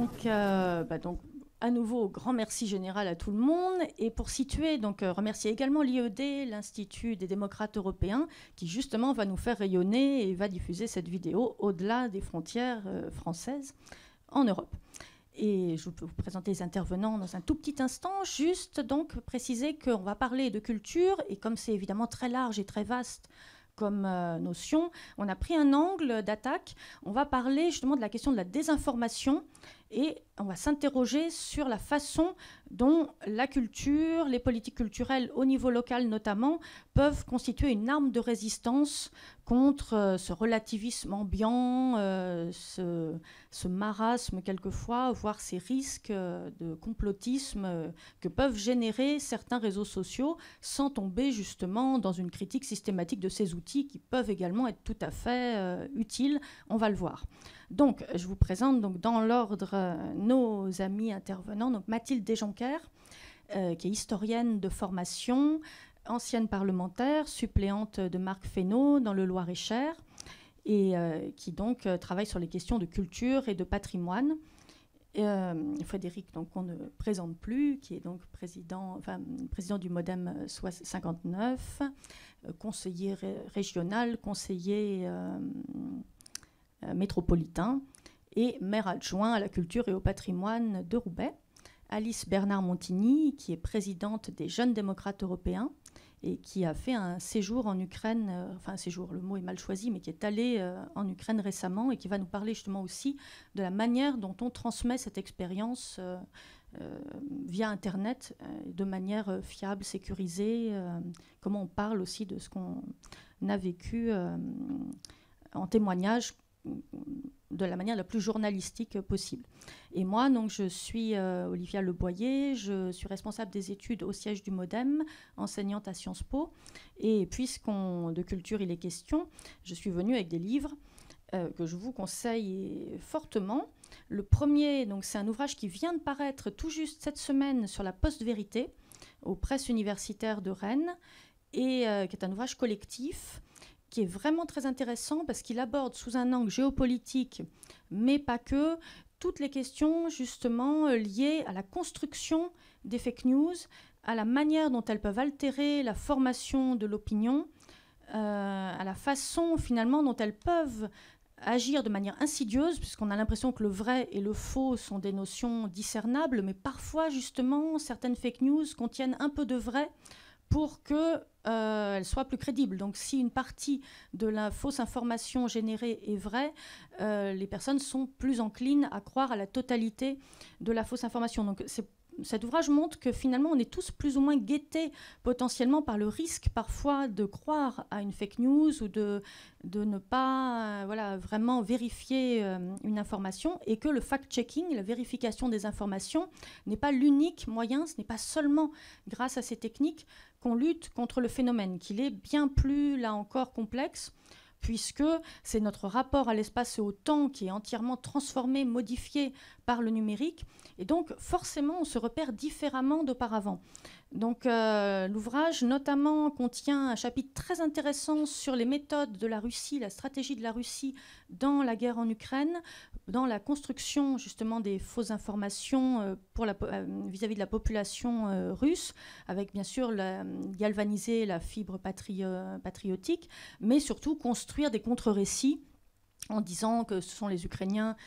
Donc, à nouveau, grand merci général à tout le monde. Et pour situer, remercier également l'IED, l'Institut des démocrates européens, qui justement va nous faire rayonner et va diffuser cette vidéo au-delà des frontières françaises en Europe. Et je peux vous présenter les intervenants dans un tout petit instant. Juste donc préciser qu'on va parler de culture, et comme c'est évidemment très large et très vaste comme notion, on a pris un angle d'attaque. On va parler justement de la question de la désinformation et on va s'interroger sur la façon dont la culture, les politiques culturelles au niveau local notamment, peuvent constituer une arme de résistance contre ce relativisme ambiant, ce marasme quelquefois, voire ces risques de complotisme que peuvent générer certains réseaux sociaux sans tomber justement dans une critique systématique de ces outils qui peuvent également être tout à fait utiles, on va le voir. Donc, je vous présente donc, dans l'ordre nos amis intervenants. Donc, Mathilde Desjoncker, qui est historienne de formation, ancienne parlementaire, suppléante de Marc Fesneau dans le Loir-et-Cher, et qui donc travaille sur les questions de culture et de patrimoine. Frédéric, donc, qu'on ne présente plus, qui est donc président du MoDem 59, conseiller régional, conseiller métropolitain et maire adjoint à la culture et au patrimoine de Roubaix. Alice Bernard-Montigny, qui est présidente des Jeunes démocrates européens et qui a fait un séjour en Ukraine, un séjour, le mot est mal choisi, mais qui est allée en Ukraine récemment et qui va nous parler justement aussi de la manière dont on transmet cette expérience via Internet de manière fiable, sécurisée, comment on parle aussi de ce qu'on a vécu en témoignage de la manière la plus journalistique possible. Et moi, donc, je suis Olivia Leboyer, je suis responsable des études au siège du MoDem, enseignante à Sciences Po. Et puisqu'on de culture il est question, je suis venue avec des livres que je vous conseille fortement. Le premier, donc, c'est un ouvrage qui vient de paraître tout juste cette semaine sur la post-vérité aux presses universitaires de Rennes et qui est un ouvrage collectif qui est vraiment très intéressant parce qu'il aborde sous un angle géopolitique, mais pas que, toutes les questions justement liées à la construction des fake news, à la manière dont elles peuvent altérer la formation de l'opinion, à la façon finalement dont elles peuvent agir de manière insidieuse, puisqu'on a l'impression que le vrai et le faux sont des notions discernables, mais parfois justement certaines fake news contiennent un peu de vrai pour qu'elle soit plus crédible. Donc si une partie de la fausse information générée est vraie, les personnes sont plus enclines à croire à la totalité de la fausse information. Donc cet ouvrage montre que finalement on est tous plus ou moins guettés potentiellement par le risque parfois de croire à une fake news ou de ne pas vraiment vérifier une information, et que le fact-checking, la vérification des informations, n'est pas l'unique moyen, ce n'est pas seulement grâce à ces techniques qu'on lutte contre le phénomène, qu'il est bien plus, là encore, complexe, puisque c'est notre rapport à l'espace et au temps qui est entièrement transformé, modifié par le numérique. Et donc, forcément, on se repère différemment d'auparavant. Donc, l'ouvrage, notamment, contient un chapitre très intéressant sur les méthodes de la Russie, la stratégie de la Russie dans la guerre en Ukraine, dans la construction, justement, des fausses informations vis-à-vis de la population russe, avec, bien sûr, galvaniser la fibre patriotique, mais surtout construire des contre-récits en disant que ce sont les Ukrainiens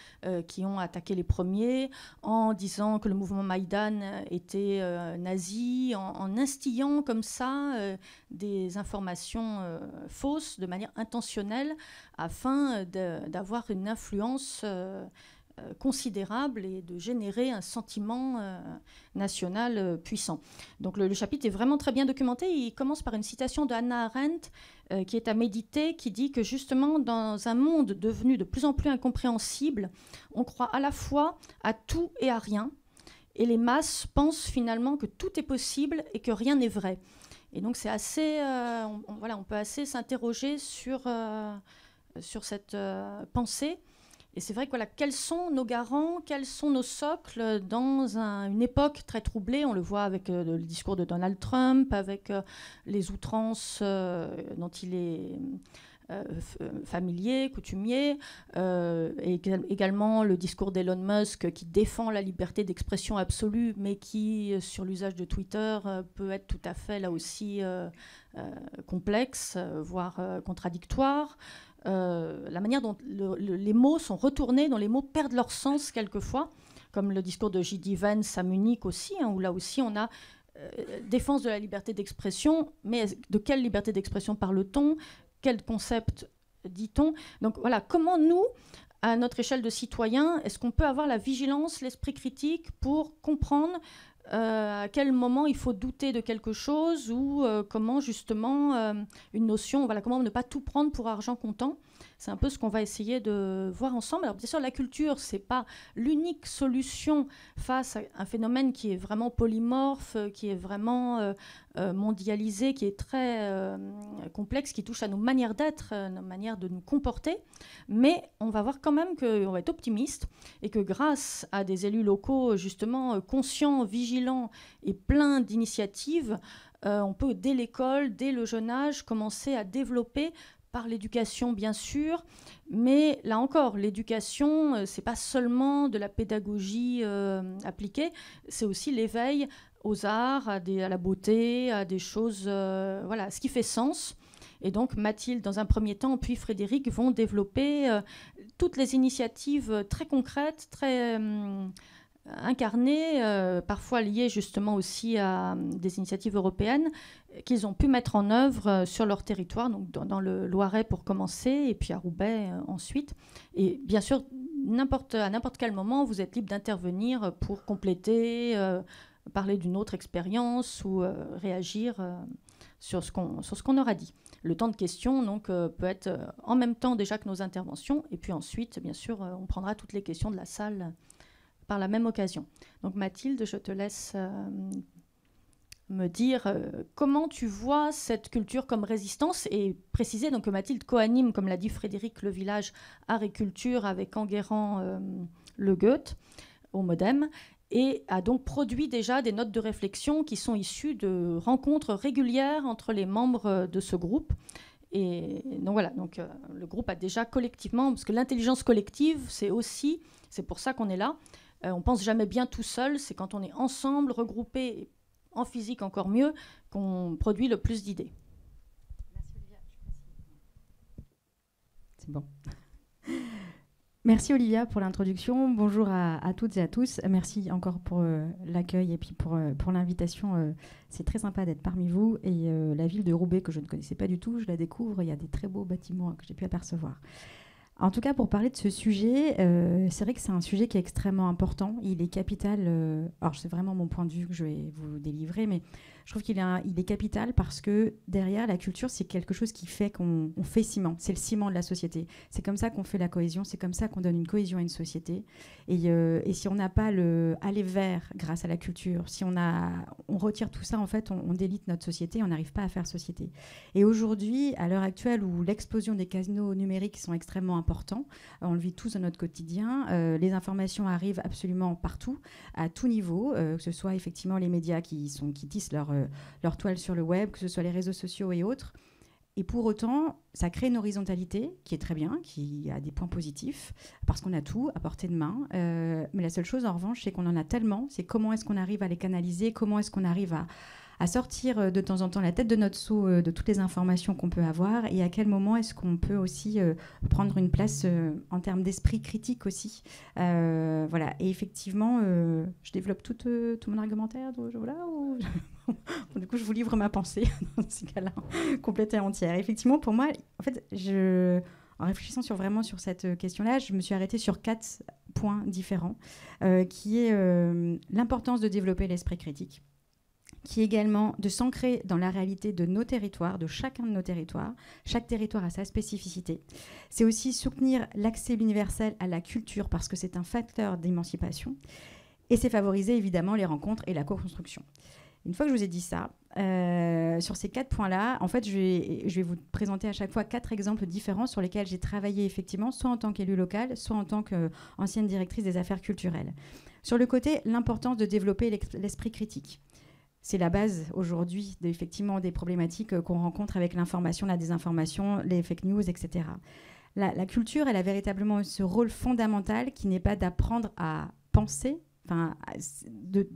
qui ont attaqué les premiers, en disant que le mouvement Maïdan était nazi, en instillant comme ça des informations fausses de manière intentionnelle afin d'avoir une influence considérable et de générer un sentiment national puissant. Donc le chapitre est vraiment très bien documenté. Il commence par une citation de Hannah Arendt qui est à méditer, qui dit que justement dans un monde devenu de plus en plus incompréhensible, on croit à la fois à tout et à rien, et les masses pensent finalement que tout est possible et que rien n'est vrai. Et donc c'est assez, on peut assez s'interroger sur cette pensée. Et c'est vrai que quels sont nos garants, quels sont nos socles dans une époque très troublée. On le voit avec le discours de Donald Trump, avec les outrances dont il est familiers, coutumiers, et également le discours d'Elon Musk qui défend la liberté d'expression absolue, mais qui, sur l'usage de Twitter, peut être tout à fait là aussi complexe, voire contradictoire. La manière dont les mots sont retournés, dont les mots perdent leur sens quelquefois, comme le discours de J.D. Vance à Munich aussi, hein, où là aussi on a défense de la liberté d'expression, mais de quelle liberté d'expression parle-t-on ? Quel concept dit-on ? Donc voilà, comment nous, à notre échelle de citoyens, est-ce qu'on peut avoir la vigilance, l'esprit critique pour comprendre à quel moment il faut douter de quelque chose ou comment justement une notion, voilà, comment ne pas tout prendre pour argent comptant. C'est un peu ce qu'on va essayer de voir ensemble. Alors bien sûr, la culture, c'est pas l'unique solution face à un phénomène qui est vraiment polymorphe, qui est vraiment mondialisé, qui est très complexe, qui touche à nos manières d'être, nos manières de nous comporter. Mais on va voir quand même qu'on va être optimiste et que grâce à des élus locaux justement conscients, vigilants et pleins d'initiatives, on peut dès l'école, dès le jeune âge, commencer à développer par l'éducation, bien sûr, mais là encore, l'éducation, c'est pas seulement de la pédagogie appliquée, c'est aussi l'éveil aux arts, à la beauté, à des choses, voilà, ce qui fait sens. Et donc Mathilde, dans un premier temps, puis Frédéric vont développer toutes les initiatives très concrètes, très incarnées, parfois liées justement aussi à des initiatives européennes qu'ils ont pu mettre en œuvre sur leur territoire, donc dans le Loiret pour commencer, et puis à Roubaix ensuite. Et bien sûr, à n'importe quel moment, vous êtes libre d'intervenir pour compléter, parler d'une autre expérience ou réagir sur ce qu'on aura dit. Le temps de questions donc, peut être en même temps déjà que nos interventions, et puis ensuite, bien sûr, on prendra toutes les questions de la salle par la même occasion. Donc Mathilde, je te laisse me dire comment tu vois cette culture comme résistance et préciser donc, que Mathilde co-anime, comme l'a dit Frédéric, le village Art et Culture avec Enguerrand Le Goethe au Modem et a donc produit déjà des notes de réflexion qui sont issues de rencontres régulières entre les membres de ce groupe. Et donc voilà, donc, le groupe a déjà collectivement, parce que l'intelligence collective, c'est pour ça qu'on est là. On pense jamais bien tout seul, c'est quand on est ensemble, regroupés, en physique encore mieux, qu'on produit le plus d'idées. Merci Olivia. C'est bon. Merci Olivia pour l'introduction. Bonjour à toutes et à tous. Merci encore pour l'accueil et puis pour l'invitation. C'est très sympa d'être parmi vous. Et la ville de Roubaix, que je ne connaissais pas du tout, je la découvre. Il y a des très beaux bâtiments que j'ai pu apercevoir. En tout cas, pour parler de ce sujet, c'est vrai que c'est un sujet qui est extrêmement important. Il est capital. Alors, c'est vraiment mon point de vue que je vais vous délivrer, mais je trouve qu'il est capital parce que derrière, la culture, c'est quelque chose qui fait qu'on fait ciment. C'est le ciment de la société. C'est comme ça qu'on fait la cohésion. C'est comme ça qu'on donne une cohésion à une société. Et si on n'a pas le aller vers grâce à la culture, si on retire tout ça, en fait, on délite notre société. On n'arrive pas à faire société. Et aujourd'hui, à l'heure actuelle, où l'explosion des canaux numériques sont extrêmement importants, on le vit tous dans notre quotidien. Les informations arrivent absolument partout, à tout niveau, que ce soit effectivement les médias qui tissent leur toile sur le web, que ce soit les réseaux sociaux et autres. Et pour autant, ça crée une horizontalité qui est très bien, qui a des points positifs, parce qu'on a tout à portée de main. Mais la seule chose, en revanche, c'est qu'on en a tellement. C'est comment est-ce qu'on arrive à les canaliser, comment est-ce qu'on arrive à sortir de temps en temps la tête de notre seau de toutes les informations qu'on peut avoir, et à quel moment est-ce qu'on peut aussi prendre une place en termes d'esprit critique aussi. Voilà. Et effectivement, je développe tout mon argumentaire. Voilà, ou... Du coup, je vous livre ma pensée dans ce cas-là, complète et entière. Effectivement, pour moi, en fait, en réfléchissant vraiment sur cette question-là, je me suis arrêtée sur 4 points différents, qui est l'importance de développer l'esprit critique, qui est également de s'ancrer dans la réalité de nos territoires, de chacun de nos territoires. Chaque territoire a sa spécificité. C'est aussi soutenir l'accès universel à la culture, parce que c'est un facteur d'émancipation. Et c'est favoriser évidemment les rencontres et la co-construction. Une fois que je vous ai dit ça, sur ces 4 points-là, en fait, je vais vous présenter à chaque fois 4 exemples différents sur lesquels j'ai travaillé effectivement, soit en tant qu'élue locale, soit en tant qu'ancienne directrice des affaires culturelles. Sur le côté, l'importance de développer l'esprit critique. c'est la base aujourd'hui effectivement des problématiques qu'on rencontre avec l'information, la désinformation, les fake news, etc. La culture, elle a véritablement ce rôle fondamental qui n'est pas d'apprendre à penser, mais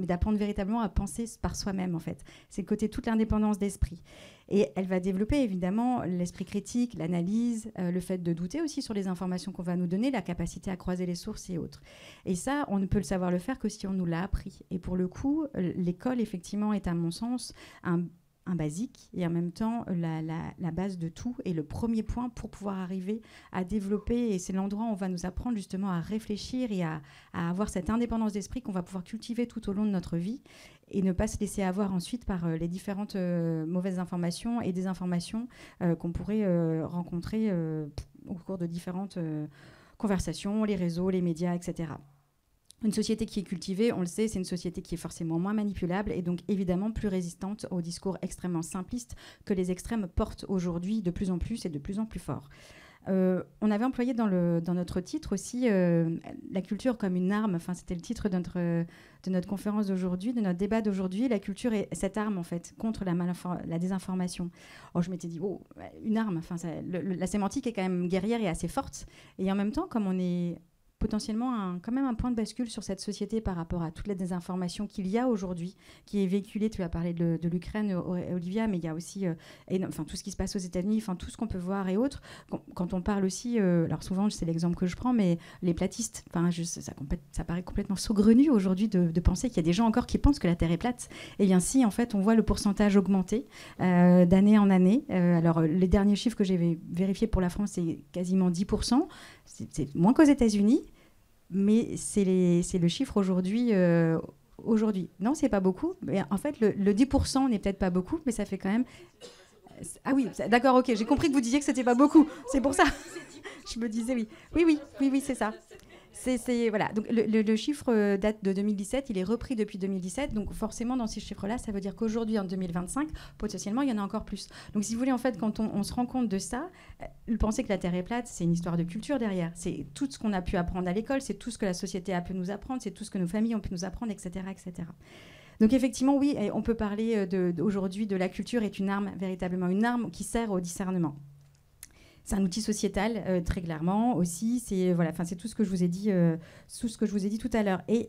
d'apprendre véritablement à penser par soi-même, en fait. C'est le côté toute l'indépendance d'esprit. Et elle va développer, évidemment, l'esprit critique, l'analyse, le fait de douter aussi sur les informations qu'on va nous donner, la capacité à croiser les sources et autres. Et ça, on ne peut le savoir le faire que si on nous l'a appris. Et pour le coup, l'école, effectivement, est, à mon sens, un basique et en même temps la base de tout et le premier point pour pouvoir arriver à développer, et c'est l'endroit où on va nous apprendre justement à réfléchir et à avoir cette indépendance d'esprit qu'on va pouvoir cultiver tout au long de notre vie et ne pas se laisser avoir ensuite par les différentes mauvaises informations et désinformations qu'on pourrait rencontrer au cours de différentes conversations, les réseaux, les médias, etc. Une société qui est cultivée, on le sait, c'est une société qui est forcément moins manipulable et donc évidemment plus résistante aux discours extrêmement simplistes que les extrêmes portent aujourd'hui de plus en plus et de plus en plus fort. On avait employé dans notre titre aussi la culture comme une arme. Enfin, c'était le titre de notre conférence d'aujourd'hui, de notre débat d'aujourd'hui. La culture est cette arme, en fait, contre la désinformation. Alors, je m'étais dit, une arme. Enfin, la sémantique est quand même guerrière et assez forte. Et en même temps, comme on est potentiellement quand même un point de bascule sur cette société par rapport à toutes les désinformations qu'il y a aujourd'hui, qui est véhiculée. Tu as parlé de l'Ukraine, Olivia, mais il y a aussi tout ce qui se passe aux États-Unis, tout ce qu'on peut voir et autres. Quand on parle aussi, alors souvent c'est l'exemple que je prends, mais les platistes, ça paraît complètement saugrenu aujourd'hui de penser qu'il y a des gens encore qui pensent que la Terre est plate. Et bien si, en fait, on voit le pourcentage augmenter d'année en année. Alors les derniers chiffres que j'ai vérifiés pour la France, c'est quasiment 10%. C'est moins qu'aux États-Unis. Mais c'est le chiffre aujourd'hui. Non, c'est pas beaucoup. Mais en fait, le 10% n'est peut-être pas beaucoup, mais ça fait quand même... Ah oui, d'accord, ok. J'ai compris que vous disiez que c'était pas beaucoup. C'est pour ça. Je me disais oui. Oui, c'est ça. Voilà. Donc, le chiffre date de 2017, il est repris depuis 2017. Donc forcément, dans ces chiffres-là, ça veut dire qu'aujourd'hui, en 2025, potentiellement, il y en a encore plus. Donc si vous voulez, en fait, quand on se rend compte de ça, penser que la Terre est plate, c'est une histoire de culture derrière. C'est tout ce qu'on a pu apprendre à l'école, c'est tout ce que la société a pu nous apprendre, c'est tout ce que nos familles ont pu nous apprendre, etc., etc. Donc effectivement, oui, on peut parler aujourd'hui de la culture est une arme, véritablement une arme qui sert au discernement. C'est un outil sociétal, très clairement aussi. C'est tout ce que je vous ai dit, tout à l'heure. Et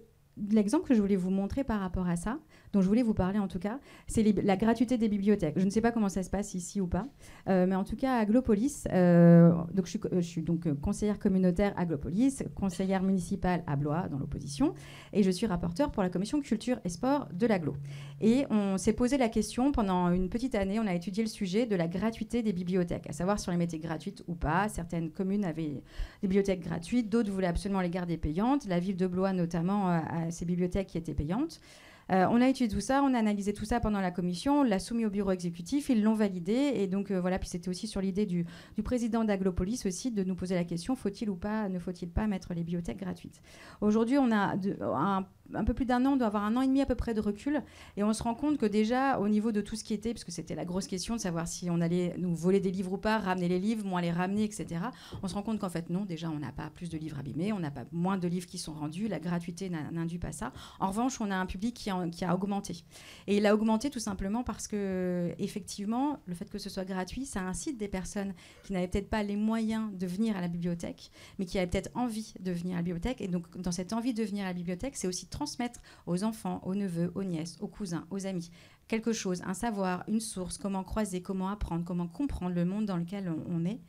l'exemple que je voulais vous montrer par rapport à ça, dont je voulais vous parler en tout cas, c'est la gratuité des bibliothèques. Je ne sais pas comment ça se passe ici ou pas, mais en tout cas à Aglopolis, donc je suis donc conseillère communautaire à Aglopolis, conseillère municipale à Blois dans l'opposition, et je suis rapporteure pour la commission culture et sport de l'Aglo. Et on s'est posé la question pendant une petite année, on a étudié le sujet de la gratuité des bibliothèques, à savoir si on les mettait gratuites ou pas. Certaines communes avaient des bibliothèques gratuites, d'autres voulaient absolument les garder payantes. La ville de Blois notamment a ses bibliothèques qui étaient payantes. On a étudié tout ça, on a analysé tout ça pendant la commission, on l'a soumis au bureau exécutif, ils l'ont validé. Et donc puis c'était aussi sur l'idée du président d'Aglopolis aussi de nous poser la question, faut-il ou pas, ne faut-il pas mettre les bibliothèques gratuites. Aujourd'hui, on a un peu plus d'un an, on doit avoir un an et demi à peu près de recul, et on se rend compte que déjà au niveau de tout ce qui était, parce que c'était la grosse question de savoir si on allait nous voler des livres ou pas, ramener les livres, moins les ramener, etc. On se rend compte qu'en fait non, déjà on n'a pas plus de livres abîmés, on n'a pas moins de livres qui sont rendus, la gratuité n'induit pas ça. En revanche, on a un public qui a augmenté. Et il a augmenté tout simplement parce que effectivement, le fait que ce soit gratuit, ça incite des personnes qui n'avaient peut-être pas les moyens de venir à la bibliothèque, mais qui avaient peut-être envie de venir à la bibliothèque. Et donc dans cette envie de venir à la bibliothèque, c'est aussi transmettre aux enfants, aux neveux, aux nièces, aux cousins, aux amis, quelque chose, un savoir, une source, comment croiser, comment apprendre, comment comprendre le monde dans lequel on est.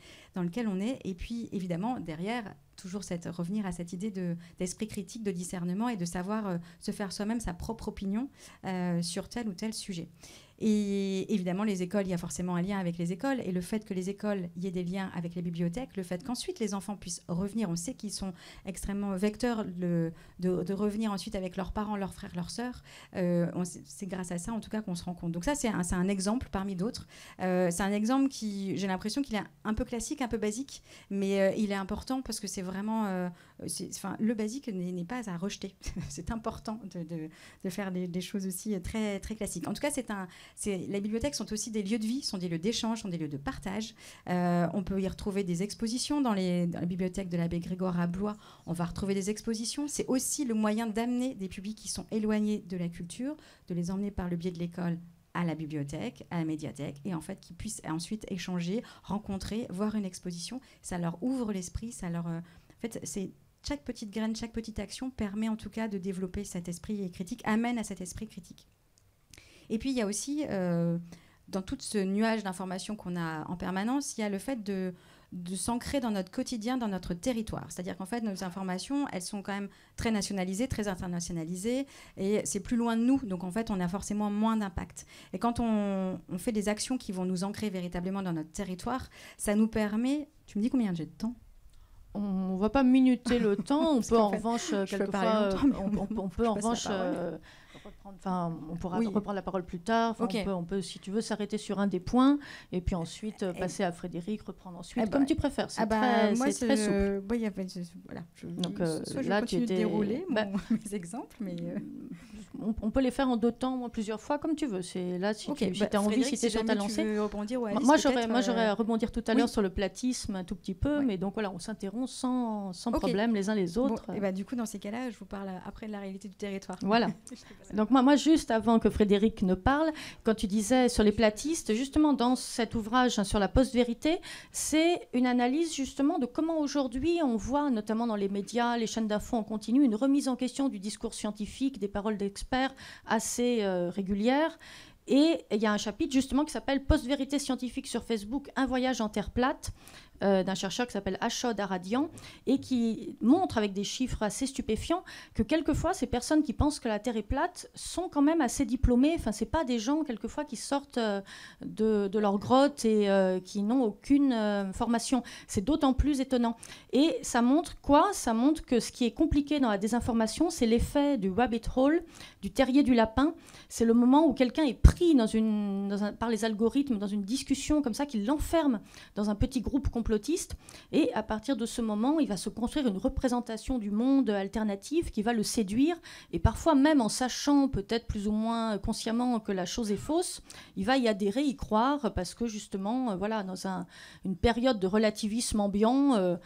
Et puis, évidemment, derrière, toujours revenir à cette idée d'esprit critique, de discernement et de savoir se faire soi-même sa propre opinion sur tel ou tel sujet. Et évidemment, les écoles, il y a forcément un lien avec les écoles. Et le fait que les écoles, il y ait des liens avec les bibliothèques, le fait qu'ensuite les enfants puissent revenir, on sait qu'ils sont extrêmement vecteurs de revenir ensuite avec leurs parents, leurs frères, leurs sœurs. C'est grâce à ça, en tout cas, qu'on se rend compte. Donc ça, c'est un exemple parmi d'autres. C'est un exemple qui, j'ai l'impression qu'il est un peu classique, un peu basique, mais il est important parce que c'est vraiment... le basique n'est pas à rejeter. C'est important de faire des choses aussi très, très classiques. En tout cas, les bibliothèques sont aussi des lieux de vie, sont des lieux d'échange, sont des lieux de partage. On peut y retrouver des expositions dans la bibliothèque de l'abbé Grégoire à Blois. On va retrouver des expositions. C'est aussi le moyen d'amener des publics qui sont éloignés de la culture, de les emmener par le biais de l'école à la bibliothèque, à la médiathèque, et en fait qu'ils puissent ensuite échanger, rencontrer, voir une exposition. Ça leur ouvre l'esprit, ça leur... en fait, c'est chaque petite graine, chaque petite action permet en tout cas de développer cet esprit critique, amène à cet esprit critique. Et puis il y a aussi, dans tout ce nuage d'informations qu'on a en permanence, il y a le fait de s'ancrer dans notre quotidien, dans notre territoire. C'est-à-dire qu'en fait, nos informations, elles sont quand même très nationalisées, très internationalisées, et c'est plus loin de nous, donc en fait, on a forcément moins d'impact. Et quand on fait des actions qui vont nous ancrer véritablement dans notre territoire, ça nous permet... Tu me dis combien j'ai de temps ? On ne va pas minuter le temps, on peut en revanche, quelquefois, on peut en revanche... on pourra reprendre la parole plus tard. On peut, si tu veux, s'arrêter sur un des points et puis ensuite passer à Frédéric, reprendre ensuite, comme tu préfères. C'est très souple. Voilà. Donc là, tu étais dérouler mes exemples, mais on peut les faire en d'autres temps, plusieurs fois, comme tu veux. C'est là si tu as envie, si tu es sur ta lancée. Moi, j'aurais à rebondir tout à l'heure sur le platisme un tout petit peu, mais donc voilà, on s'interrompt sans problème les uns les autres. Et du coup, dans ces cas-là, je vous parle après de la réalité du territoire. Voilà. Donc moi, juste avant que Frédéric ne parle, quand tu disais sur les platistes, justement dans cet ouvrage sur la post-vérité, c'est une analyse justement de comment aujourd'hui on voit, notamment dans les médias, les chaînes d'infos en continu, une remise en question du discours scientifique, des paroles d'experts assez régulières. Et il y a un chapitre justement qui s'appelle « Post-vérité scientifique sur Facebook, un voyage en terre plate ». D'un chercheur qui s'appelle Ashod Aradian et qui montre avec des chiffres assez stupéfiants que quelquefois ces personnes qui pensent que la Terre est plate sont quand même assez diplômées. Enfin, c'est pas des gens quelquefois qui sortent de leur grotte et qui n'ont aucune formation. C'est d'autant plus étonnant. Et ça montre quoi ? Ça montre que ce qui est compliqué dans la désinformation, c'est l'effet du rabbit hole, du terrier du lapin. C'est le moment où quelqu'un est pris par les algorithmes dans une discussion comme ça, qui l'enferme dans un petit groupe complotiste, et à partir de ce moment, il va se construire une représentation du monde alternative qui va le séduire, et parfois même en sachant peut-être plus ou moins consciemment que la chose est fausse, il va y adhérer, y croire, parce que justement, voilà, dans une période de relativisme ambiant,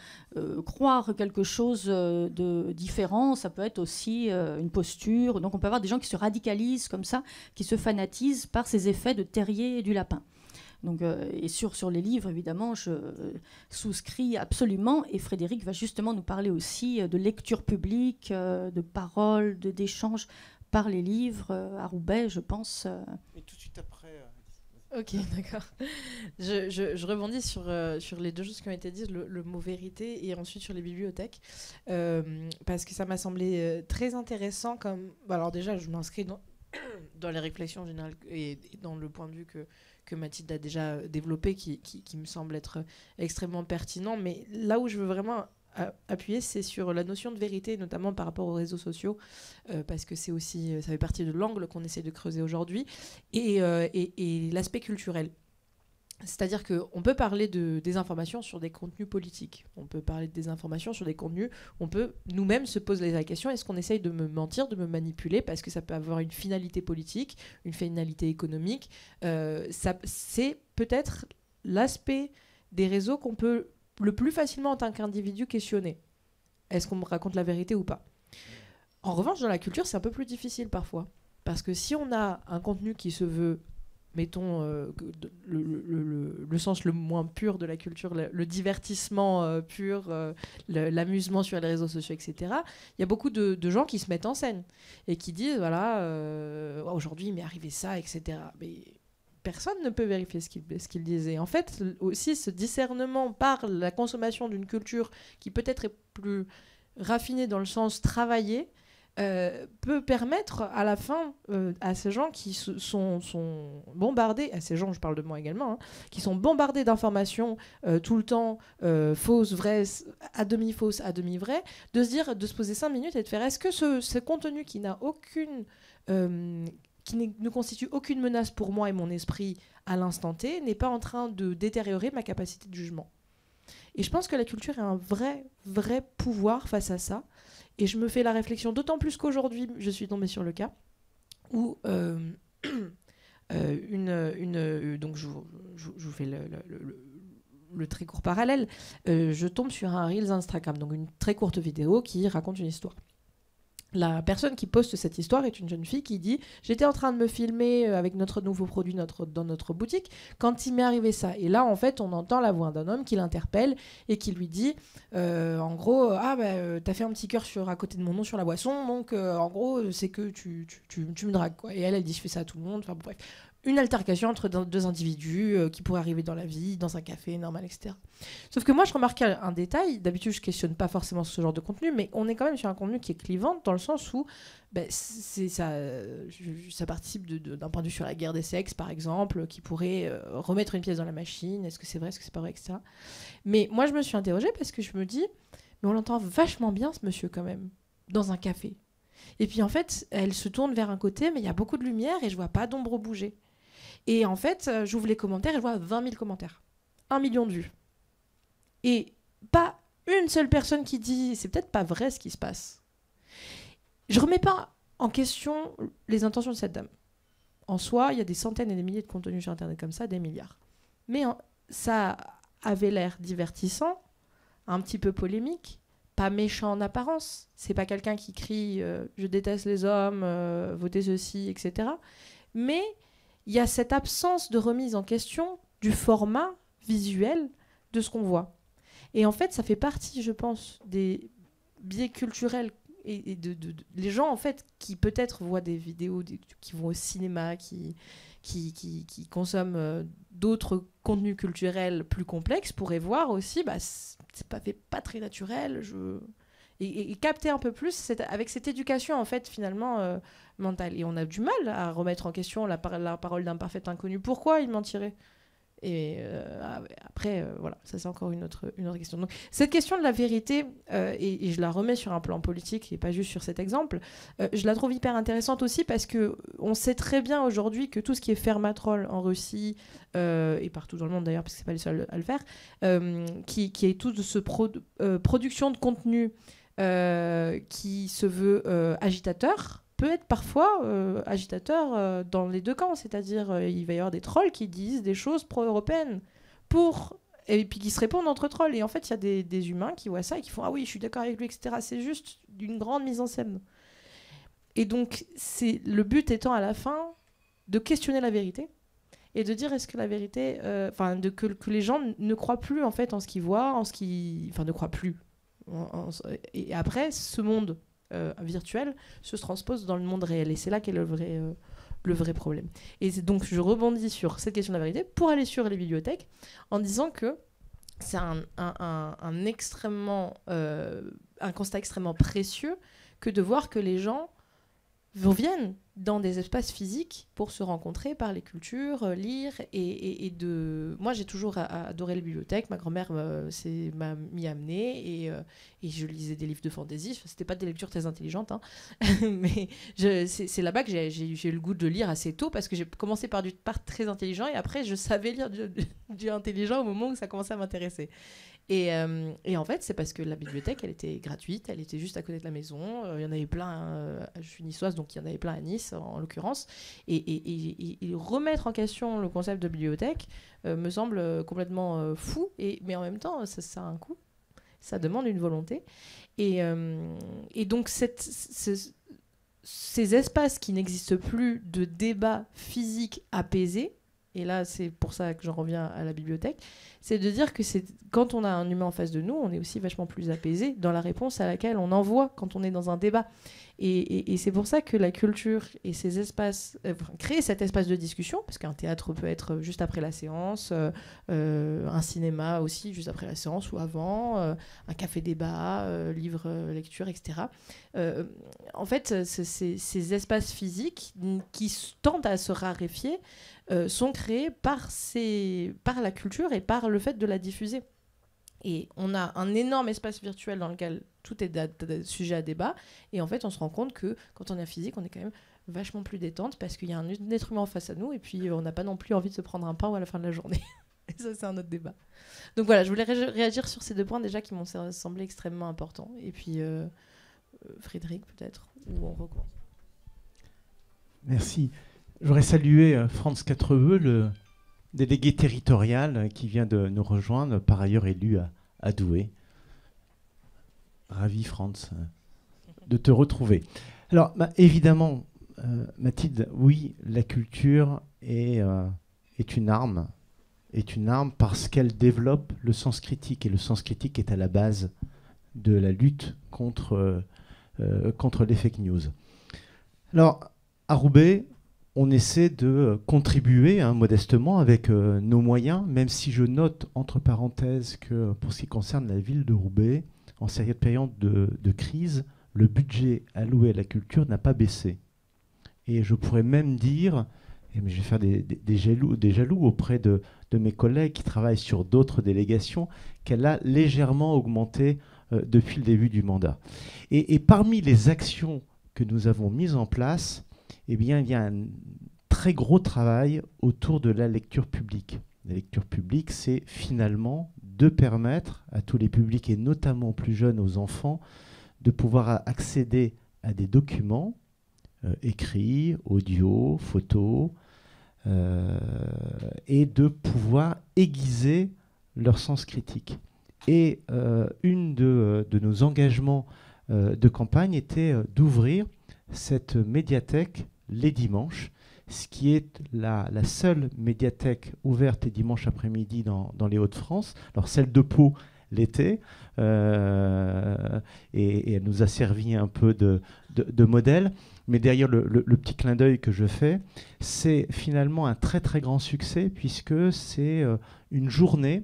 croire quelque chose de différent, ça peut être aussi une posture. Donc on peut avoir des gens qui se radicalisent comme ça, qui se fanatisent par ces effets de terrier et du lapin. Donc, et sur les livres, évidemment, je souscris absolument. Et Frédéric va justement nous parler aussi de lecture publique, de paroles, d'échanges par les livres à Roubaix, je pense. Et tout de suite après... Ok, d'accord. Je rebondis sur les deux choses qui ont été dites, le mot vérité et ensuite sur les bibliothèques, parce que ça m'a semblé très intéressant. Alors déjà, je m'inscris dans les réflexions générales et dans le point de vue que Mathilde a déjà développé, qui me semble être extrêmement pertinent. Mais là où je veux vraiment appuyer, c'est sur la notion de vérité, notamment par rapport aux réseaux sociaux, parce que c'est aussi, ça fait partie de l'angle qu'on essaie de creuser aujourd'hui, et l'aspect culturel. C'est-à-dire qu'on peut parler de désinformation sur des contenus politiques, on peut parler de désinformation sur des contenus, on peut nous-mêmes se poser la question, est-ce qu'on essaye de me mentir, de me manipuler, parce que ça peut avoir une finalité politique, une finalité économique. C'est peut-être l'aspect des réseaux qu'on peut le plus facilement en tant qu'individu questionner. Est-ce qu'on me raconte la vérité ou pas ? En revanche, dans la culture, c'est un peu plus difficile parfois, parce que si on a un contenu qui se veut, mettons, le sens le moins pur de la culture, le divertissement pur, l'amusement sur les réseaux sociaux, etc., il y a beaucoup de gens qui se mettent en scène et qui disent, voilà, aujourd'hui il m'est arrivé ça, etc. Mais personne ne peut vérifier ce qu'il disait. En fait, aussi, ce discernement par la consommation d'une culture qui peut-être est plus raffinée dans le sens travaillé, peut permettre à la fin à ces gens qui sont bombardés, à ces gens, je parle de moi également, qui sont bombardés d'informations tout le temps, fausses, vraies, à demi fausses, à demi vraies, de se poser 5 minutes et de faire, est-ce que ce contenu qui n'a aucune ne constitue aucune menace pour moi et mon esprit à l'instant T, n'est pas en train de détériorer ma capacité de jugement. Et je pense que la culture a un vrai pouvoir face à ça. Et je me fais la réflexion, d'autant plus qu'aujourd'hui, je suis tombée sur le cas où donc je vous fais le très court parallèle. Je tombe sur un Reels Instagram, donc une très courte vidéo qui raconte une histoire. La personne qui poste cette histoire est une jeune fille qui dit « J'étais en train de me filmer avec notre nouveau produit dans notre boutique quand il m'est arrivé ça. » Et là, en fait, on entend la voix d'un homme qui l'interpelle et qui lui dit en gros « Ah, t'as fait un petit cœur à côté de mon nom sur la boisson, donc en gros, c'est que tu me dragues. » quoi. Et elle dit « Je fais ça à tout le monde. » Enfin, bref. Une altercation entre deux individus qui pourrait arriver dans la vie, dans un café, normal, etc. Sauf que moi, je remarquais un détail. D'habitude, je questionne pas forcément ce genre de contenu, mais on est quand même sur un contenu qui est clivant dans le sens où ça participe d'un point de vue sur la guerre des sexes, par exemple, qui pourrait remettre une pièce dans la machine. Est-ce que c'est vrai, est-ce que c'est pas vrai, etc. Mais moi, je me suis interrogée parce que je me dis, mais on l'entend vachement bien, ce monsieur, quand même, dans un café. Et puis, en fait, elle se tourne vers un côté, mais il y a beaucoup de lumière et je vois pas d'ombre bouger. Et en fait, j'ouvre les commentaires et je vois 20 000 commentaires. 1 million de vues. Et pas une seule personne qui dit « c'est peut-être pas vrai ce qui se passe ». Je remets pas en question les intentions de cette dame. En soi, il y a des centaines et des milliers de contenus sur Internet comme ça, des milliards. Mais ça avait l'air divertissant, un petit peu polémique, pas méchant en apparence. C'est pas quelqu'un qui crie je déteste les hommes, votez ceci, etc. Mais il y a cette absence de remise en question du format visuel de ce qu'on voit. Et en fait, ça fait partie, je pense, des biais culturels et les gens, en fait, qui peut-être voient des vidéos, qui vont au cinéma, qui consomment d'autres contenus culturels plus complexes, pourraient voir aussi, c'est pas très naturel, et capter un peu plus avec cette éducation, en fait, finalement, mentale. Et on a du mal à remettre en question la parole d'un parfait inconnu. Pourquoi il mentirait ? Et après, voilà, ça c'est encore une autre question. Donc, cette question de la vérité, et je la remets sur un plan politique et pas juste sur cet exemple, je la trouve hyper intéressante aussi parce qu'on sait très bien aujourd'hui que tout ce qui est Fermatrol en Russie, et partout dans le monde d'ailleurs, parce que c'est pas les seuls à le faire, qui est tout de ce production de contenu qui se veut agitateur, peut être parfois agitateur dans les deux camps. C'est-à-dire, il va y avoir des trolls qui disent des choses pro-européennes et puis qui se répondent entre trolls. Et en fait, il y a des humains qui voient ça et qui font « Ah oui, je suis d'accord avec lui, etc. » C'est juste d'une grande mise en scène. Et donc, le but étant à la fin de questionner la vérité et de dire est-ce que la vérité... que les gens ne croient plus en fait en ce qu'ils voient, ne croient plus. Et après, ce monde virtuel se transpose dans le monde réel. Et c'est là qu'est le vrai problème. Et donc, je rebondis sur cette question de la vérité pour aller sur les bibliothèques en disant que c'est un constat extrêmement précieux que de voir que les gens viennent dans des espaces physiques pour se rencontrer, parler culture, lire moi j'ai toujours adoré les bibliothèques. Ma grand-mère m'a m'y amenée et je lisais des livres de fantasy. C'était pas des lectures très intelligentes, hein. Mais c'est là-bas que j'ai eu le goût de lire assez tôt parce que j'ai commencé par du part très intelligent et après je savais lire du intelligent au moment où ça commençait à m'intéresser. Et en fait, c'est parce que la bibliothèque, elle était gratuite, elle était juste à côté de la maison. Il y en avait plein, je suis niçoise, donc il y en avait plein à Nice, en l'occurrence. Et remettre en question le concept de bibliothèque me semble complètement fou. Mais en même temps, ça a un coût. Ça demande une volonté. Et donc, ces espaces qui n'existent plus de débat physique apaisé, et là, c'est pour ça que j'en reviens à la bibliothèque, c'est de dire que quand on a un humain en face de nous, on est aussi vachement plus apaisé dans la réponse à laquelle on envoie quand on est dans un débat. Et c'est pour ça que la culture et ces espaces, créer cet espace de discussion, parce qu'un théâtre peut être juste après la séance, un cinéma aussi juste après la séance ou avant, un café-débat, livre, lecture, etc. En fait, ces espaces physiques qui tendent à se raréfier sont créés par la culture et par le fait de la diffuser. Et on a un énorme espace virtuel dans lequel tout est sujet à débat. Et en fait, on se rend compte que quand on est physique, on est quand même vachement plus détente parce qu'il y a un être humain face à nous et puis on n'a pas non plus envie de se prendre un pain à la fin de la journée. Et ça, c'est un autre débat. Donc voilà, je voulais réagir sur ces 2 points déjà qui m'ont semblé extrêmement importants. Et puis Frédéric, peut-être, ou on recommence. Merci. J'aurais salué Franz Quatreveux, le délégué territorial qui vient de nous rejoindre, par ailleurs élu à Douai. Ravi, Franz, de te retrouver. Alors, évidemment, Mathilde, oui, la culture est une arme. Est une arme parce qu'elle développe le sens critique. Et le sens critique est à la base de la lutte contre les fake news. Alors, à Roubaix, on essaie de contribuer modestement avec nos moyens, même si je note, entre parenthèses, que pour ce qui concerne la ville de Roubaix, en cette période de crise, le budget alloué à la culture n'a pas baissé. Et je pourrais même dire, mais je vais faire des jaloux auprès de mes collègues qui travaillent sur d'autres délégations, qu'elle a légèrement augmenté depuis le début du mandat. Et parmi les actions que nous avons mises en place, eh bien, il y a un très gros travail autour de la lecture publique. La lecture publique, c'est finalement de permettre à tous les publics, et notamment aux plus jeunes, aux enfants, de pouvoir accéder à des documents écrits, audio, photos, et de pouvoir aiguiser leur sens critique. Et une de nos engagements de campagne était d'ouvrir cette médiathèque les dimanches, ce qui est la seule médiathèque ouverte les dimanches après-midi dans les Hauts-de-France. Alors celle de Pau l'était, et elle nous a servi un peu de modèle. Mais derrière le petit clin d'œil que je fais, c'est finalement un très très grand succès puisque c'est une journée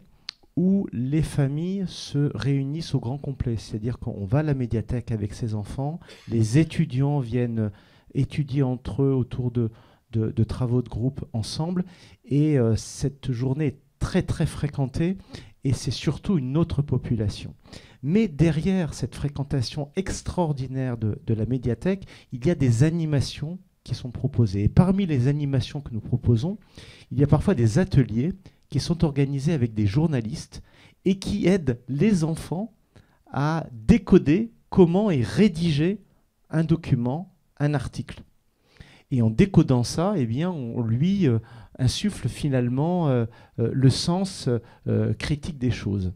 où les familles se réunissent au grand complet. C'est-à-dire qu'on va à la médiathèque avec ses enfants, les étudiants viennent étudier entre eux autour de travaux de groupe ensemble, et cette journée est très très fréquentée, et c'est surtout une autre population. Mais derrière cette fréquentation extraordinaire de la médiathèque, il y a des animations qui sont proposées. Et parmi les animations que nous proposons, il y a parfois des ateliers qui sont organisés avec des journalistes et qui aident les enfants à décoder comment est rédigé un document, un article. Et en décodant ça, eh bien, on lui insuffle finalement le sens critique des choses.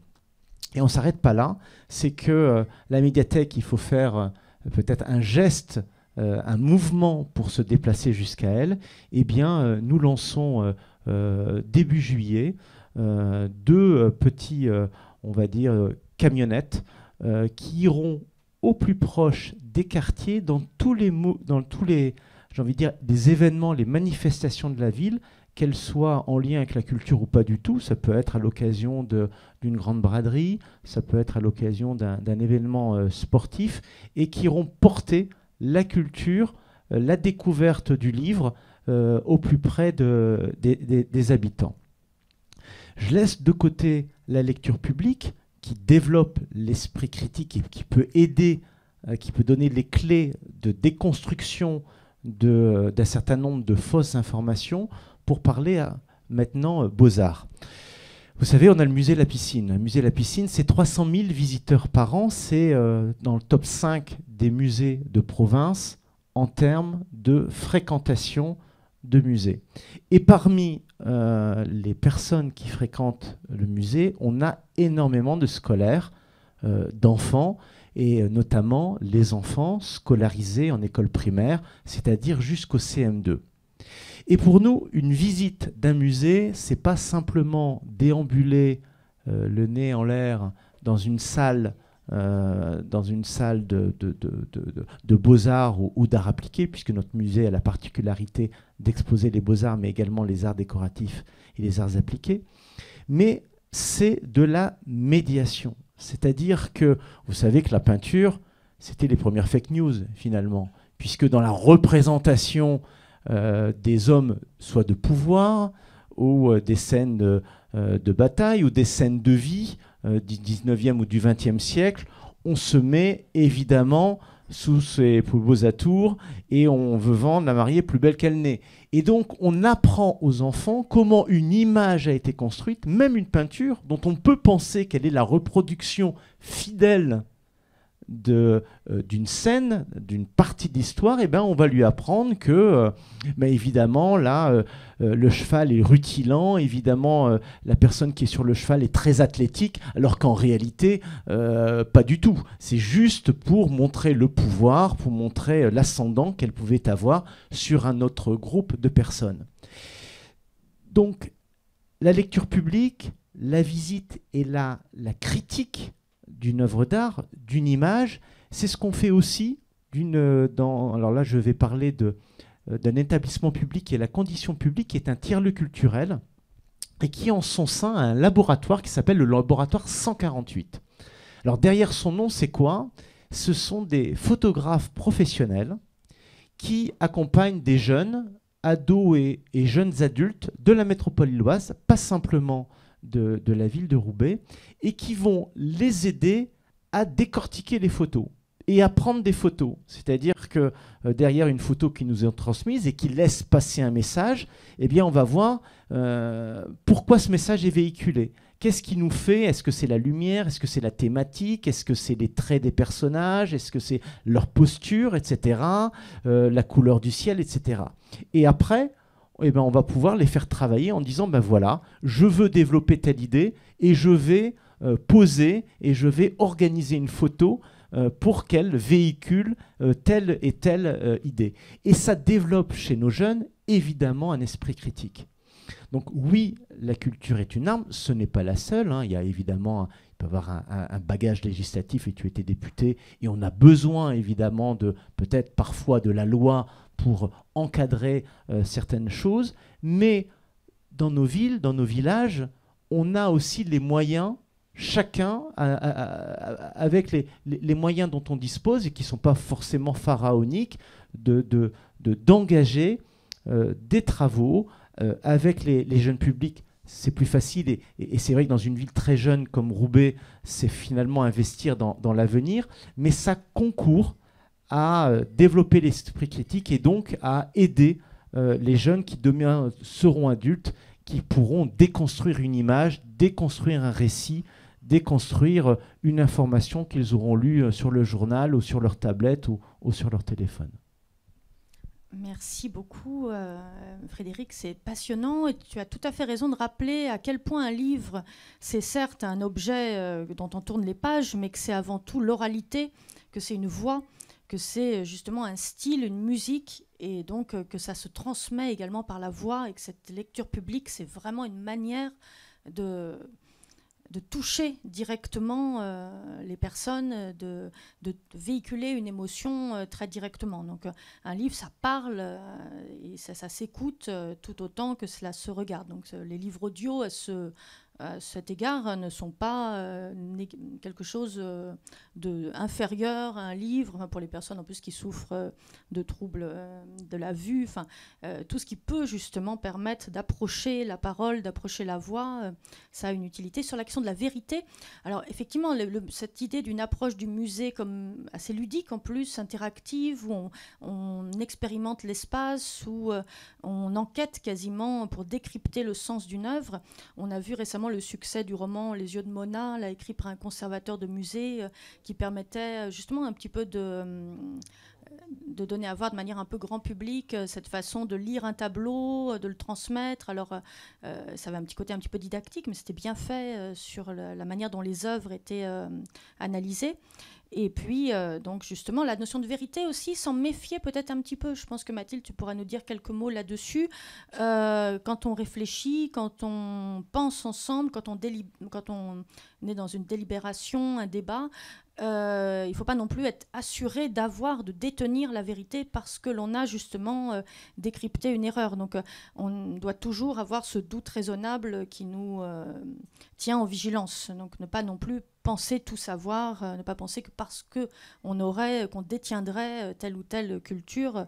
Et on ne s'arrête pas là, c'est que la médiathèque, il faut faire peut-être un geste, un mouvement pour se déplacer jusqu'à elle. Eh bien, nous lançons début juillet 2 petits, on va dire, camionnettes qui iront au plus proche des quartiers dans tous les, j'ai envie de dire, des événements, les manifestations de la ville, qu'elles soient en lien avec la culture ou pas du tout. Ça peut être à l'occasion d'une grande braderie, ça peut être à l'occasion d'un événement sportif, et qui iront porter la culture, la découverte du livre au plus près des habitants. Je laisse de côté la lecture publique, qui développe l'esprit critique et qui peut aider, qui peut donner les clés de déconstruction d'un certain nombre de fausses informations, pour parler maintenant Beaux-Arts. Vous savez, on a le musée La Piscine. Le musée La Piscine, c'est 300 000 visiteurs par an. C'est dans le top 5 des musées de province en termes de fréquentation de musées. Et parmi les personnes qui fréquentent le musée, on a énormément de scolaires, d'enfants, et notamment les enfants scolarisés en école primaire, c'est-à-dire jusqu'au CM2. Et pour nous, une visite d'un musée, c'est pas simplement déambuler le nez en l'air dans une salle de beaux-arts ou d'art appliqué, puisque notre musée a la particularité d'exposer les beaux-arts, mais également les arts décoratifs et les arts appliqués. Mais c'est de la médiation. C'est-à-dire que, vous savez que la peinture, c'était les premières fake news, finalement, puisque dans la représentation des hommes, soit de pouvoir, ou des scènes de bataille, ou des scènes de vie du 19e ou du 20e siècle, on se met évidemment sous ses plus beaux atours et on veut vendre la mariée plus belle qu'elle n'est. Et donc, on apprend aux enfants comment une image a été construite, même une peinture dont on peut penser qu'elle est la reproduction fidèle d'une scène, d'une partie d'histoire. Et ben, on va lui apprendre que, évidemment, là, le cheval est rutilant, évidemment, la personne qui est sur le cheval est très athlétique, alors qu'en réalité, pas du tout. C'est juste pour montrer le pouvoir, pour montrer l'ascendant qu'elle pouvait avoir sur un autre groupe de personnes. Donc, la lecture publique, la visite et la critique d'une œuvre d'art, d'une image, c'est ce qu'on fait aussi alors là, je vais parler d'un établissement public qui est la Condition publique, qui est un tiers-lieu culturel et qui, en son sein, a un laboratoire qui s'appelle le laboratoire 148. Alors, derrière son nom, c'est quoi ? Ce sont des photographes professionnels qui accompagnent des jeunes, ados et jeunes adultes de la métropole lilloise, pas simplement de la ville de Roubaix, et qui vont les aider à décortiquer les photos et à prendre des photos. C'est-à-dire que derrière une photo qui nous est transmise et qui laisse passer un message, eh bien on va voir pourquoi ce message est véhiculé. Qu'est-ce qui nous fait ? Est-ce que c'est la lumière ? Est-ce que c'est la thématique ? Est-ce que c'est les traits des personnages ? Est-ce que c'est leur posture, etc. La couleur du ciel, etc. Et après, eh ben, on va pouvoir les faire travailler en disant, ben voilà, je veux développer telle idée et je vais poser et je vais organiser une photo pour qu'elle véhicule telle et telle idée. Et ça développe chez nos jeunes, évidemment, un esprit critique. Donc oui, la culture est une arme, ce n'est pas la seule. Il y a évidemment, il peut y avoir un bagage législatif, et tu étais député, et on a besoin évidemment peut-être parfois de la loi pour encadrer certaines choses, mais dans nos villes, dans nos villages, on a aussi les moyens, chacun avec les moyens dont on dispose, et qui ne sont pas forcément pharaoniques, d'engager des travaux avec les jeunes publics. C'est plus facile, et c'est vrai que dans une ville très jeune comme Roubaix, c'est finalement investir dans l'avenir, mais ça concourt à développer l'esprit critique et donc à aider les jeunes qui demain seront adultes, qui pourront déconstruire une image, déconstruire un récit, déconstruire une information qu'ils auront lue sur le journal ou sur leur tablette ou sur leur téléphone. Merci beaucoup, Frédéric. C'est passionnant et tu as tout à fait raison de rappeler à quel point un livre, c'est certes un objet dont on tourne les pages, mais que c'est avant tout l'oralité, que c'est une voix, que c'est justement un style, une musique, et donc que ça se transmet également par la voix, et que cette lecture publique, c'est vraiment une manière de toucher directement les personnes, de véhiculer une émotion très directement. Donc un livre, ça parle et ça s'écoute tout autant que cela se regarde. Donc les livres audio, à cet égard, ne sont pas quelque chose d'inférieur à un livre, pour les personnes en plus qui souffrent de troubles de la vue, tout ce qui peut justement permettre d'approcher la parole, d'approcher la voix, ça a une utilité. Sur la question de la vérité, alors effectivement, cette idée d'une approche du musée comme assez ludique en plus, interactive, où on expérimente l'espace, où on enquête quasiment pour décrypter le sens d'une œuvre. On a vu récemment le succès du roman Les yeux de Mona, là, écrit par un conservateur de musée, qui permettait justement un petit peu de donner à voir de manière un peu grand public cette façon de lire un tableau, de le transmettre. Alors ça avait un petit côté un petit peu didactique, mais c'était bien fait sur la manière dont les œuvres étaient analysées. Et puis, donc justement, la notion de vérité aussi, s'en méfier peut-être un petit peu. Je pense que Mathilde, tu pourras nous dire quelques mots là-dessus. Quand on réfléchit, quand on pense ensemble, quand on est dans une délibération, un débat, il ne faut pas non plus être assuré de détenir la vérité parce que l'on a justement décrypté une erreur. Donc on doit toujours avoir ce doute raisonnable qui nous tient en vigilance. Donc ne pas non plus penser tout savoir, ne pas penser que parce qu'on détiendrait telle ou telle culture,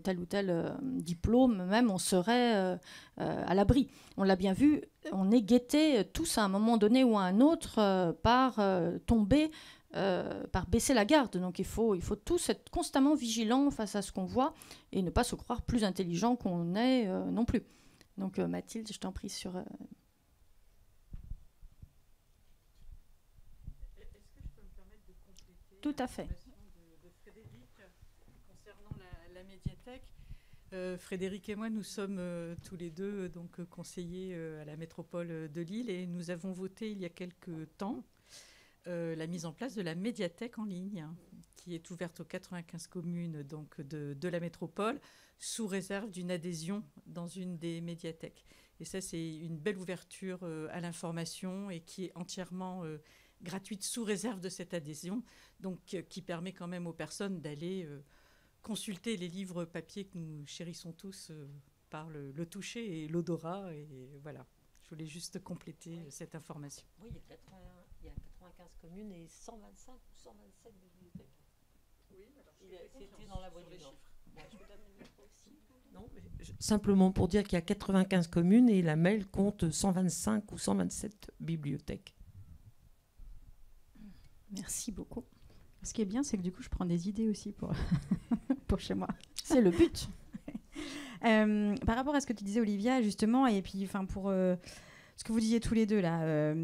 tel ou tel diplôme, même on serait à l'abri. On l'a bien vu, on est guettés tous à un moment donné ou à un autre par tomber par baisser la garde. Donc il faut tous être constamment vigilants face à ce qu'on voit et ne pas se croire plus intelligent qu'on est non plus. Donc Mathilde, je t'en prie sur... Est-ce que je peux me permettre de compléter Tout à fait. de Frédéric concernant la médiathèque. Frédéric et moi, nous sommes tous les deux donc, conseillers à la métropole de Lille et nous avons voté il y a quelques temps la mise en place de la médiathèque en ligne qui est ouverte aux 95 communes donc, de la métropole sous réserve d'une adhésion dans une des médiathèques. Et ça, c'est une belle ouverture à l'information et qui est entièrement gratuite sous réserve de cette adhésion, donc qui permet quand même aux personnes d'aller consulter les livres papier que nous chérissons tous par le toucher et l'odorat. Et voilà, je voulais juste compléter cette information. Oui, il y a 95 communes et 125 ou 127 bibliothèques. Oui, alors c'était dans la voie du Nord. Ouais, je vous donne le micro aussi. Non, mais simplement pour dire qu'il y a 95 communes et la MEL compte 125 ou 127 bibliothèques. Merci beaucoup. Ce qui est bien, c'est que du coup, je prends des idées aussi pour, pour chez moi. C'est le but. Par rapport à ce que tu disais, Olivia, justement, et puis pour ce que vous disiez tous les deux là,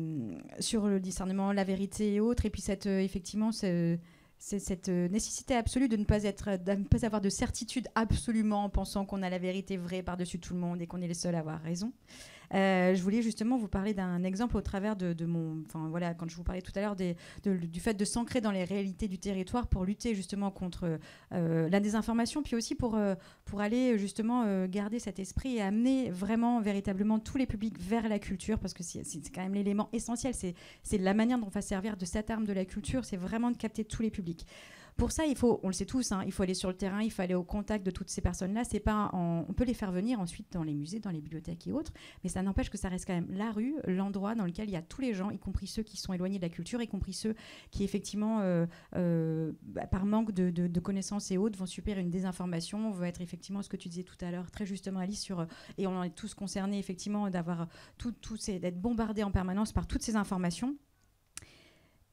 sur le discernement, la vérité et autres, et puis effectivement, cette nécessité absolue de ne pas avoir de certitude absolument en pensant qu'on a la vérité vraie par-dessus tout le monde et qu'on est les seuls à avoir raison. Je voulais justement vous parler d'un exemple au travers de mon... Enfin voilà, quand je vous parlais tout à l'heure du fait de s'ancrer dans les réalités du territoire pour lutter justement contre la désinformation, puis aussi pour aller justement garder cet esprit et amener vraiment, véritablement tous les publics vers la culture, parce que c'est quand même l'élément essentiel, c'est la manière dont on va servir de cette arme de la culture, c'est vraiment de capter tous les publics. Pour ça, on le sait tous, il faut aller sur le terrain, il faut aller au contact de toutes ces personnes-là. On peut les faire venir ensuite dans les musées, dans les bibliothèques et autres, mais ça n'empêche que ça reste quand même la rue, l'endroit dans lequel il y a tous les gens, y compris ceux qui sont éloignés de la culture, y compris ceux qui, effectivement, par manque de connaissances et autres, vont subir une désinformation, vont être effectivement ce que tu disais tout à l'heure, très justement, Alice, et on en est tous concernés, effectivement, d'être bombardés en permanence par toutes ces informations.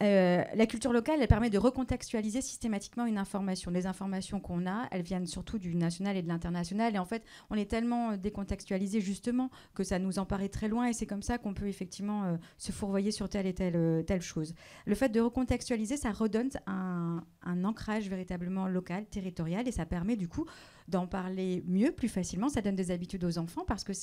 La culture locale, elle permet de recontextualiser systématiquement une information. Les informations qu'on a, elles viennent surtout du national et de l'international. Et en fait, on est tellement décontextualisé justement que ça nous en paraît très loin. Et c'est comme ça qu'on peut effectivement se fourvoyer sur telle et telle chose. Le fait de recontextualiser, ça redonne un ancrage véritablement local, territorial. Et ça permet du coup d'en parler mieux, plus facilement. Ça donne des habitudes aux enfants parce que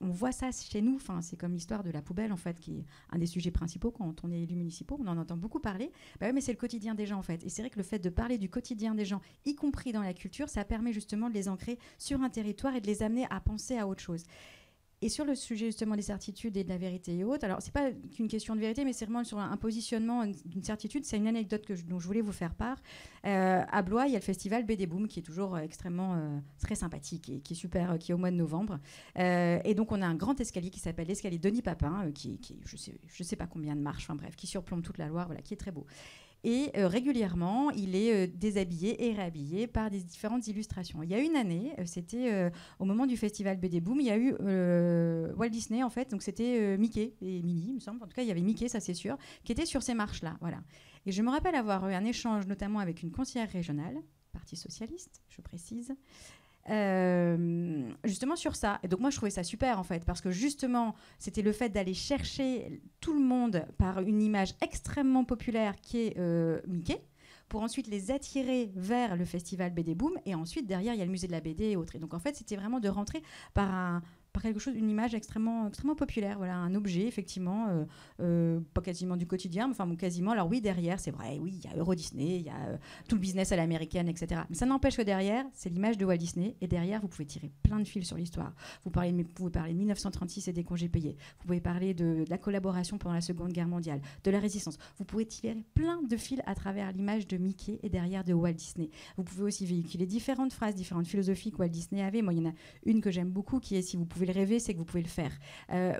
on voit ça chez nous. Enfin, c'est comme l'histoire de la poubelle, en fait, qui est un des sujets principaux quand on est élu municipaux. On en entend beaucoup parler. Bah oui, mais c'est le quotidien des gens, en fait. Et c'est vrai que le fait de parler du quotidien des gens, y compris dans la culture, ça permet justement de les ancrer sur un territoire et de les amener à penser à autre chose. Et sur le sujet justement des certitudes et de la vérité et autres, alors c'est pas qu'une question de vérité, mais c'est vraiment sur un positionnement d'une certitude. C'est une anecdote dont je voulais vous faire part. À Blois, il y a le festival BD Boom qui est toujours extrêmement très sympathique et qui est super, qui est au mois de novembre. Et donc on a un grand escalier qui s'appelle l'escalier Denis Papin, qui je sais pas combien de marches, enfin bref, qui surplombe toute la Loire, voilà, qui est très beau. Et régulièrement, il est déshabillé et réhabillé par des différentes illustrations. Il y a une année, c'était au moment du festival BD Boom, il y a eu Walt Disney, en fait, donc c'était Mickey et Minnie, il me semble. En tout cas, il y avait Mickey, ça c'est sûr, qui était sur ces marches-là. Voilà. Et je me rappelle avoir eu un échange, notamment avec une conseillère régionale, Parti socialiste, je précise, justement sur ça. Et donc moi je trouvais ça super en fait, parce que justement c'était le fait d'aller chercher tout le monde par une image extrêmement populaire qui est Mickey, pour ensuite les attirer vers le festival BD Boom, et ensuite derrière il y a le musée de la BD et autres. Et donc en fait c'était vraiment de rentrer par quelque chose, une image extrêmement populaire, voilà, un objet effectivement, pas quasiment du quotidien, mais enfin bon, quasiment. Alors oui, derrière, c'est vrai, oui, il y a Euro Disney, il y a tout le business à l'américaine, etc. Mais ça n'empêche que derrière, c'est l'image de Walt Disney, et derrière, vous pouvez tirer plein de fils sur l'histoire. Vous pouvez parler de 1936 et des congés payés. Vous pouvez parler de la collaboration pendant la Seconde Guerre mondiale, de la résistance. Vous pouvez tirer plein de fils à travers l'image de Mickey et derrière de Walt Disney. Vous pouvez aussi véhiculer différentes phrases, différentes philosophies que Walt Disney avait. Moi, il y en a une que j'aime beaucoup qui est « si vous pouvez le rêver, c'est que vous pouvez le faire ».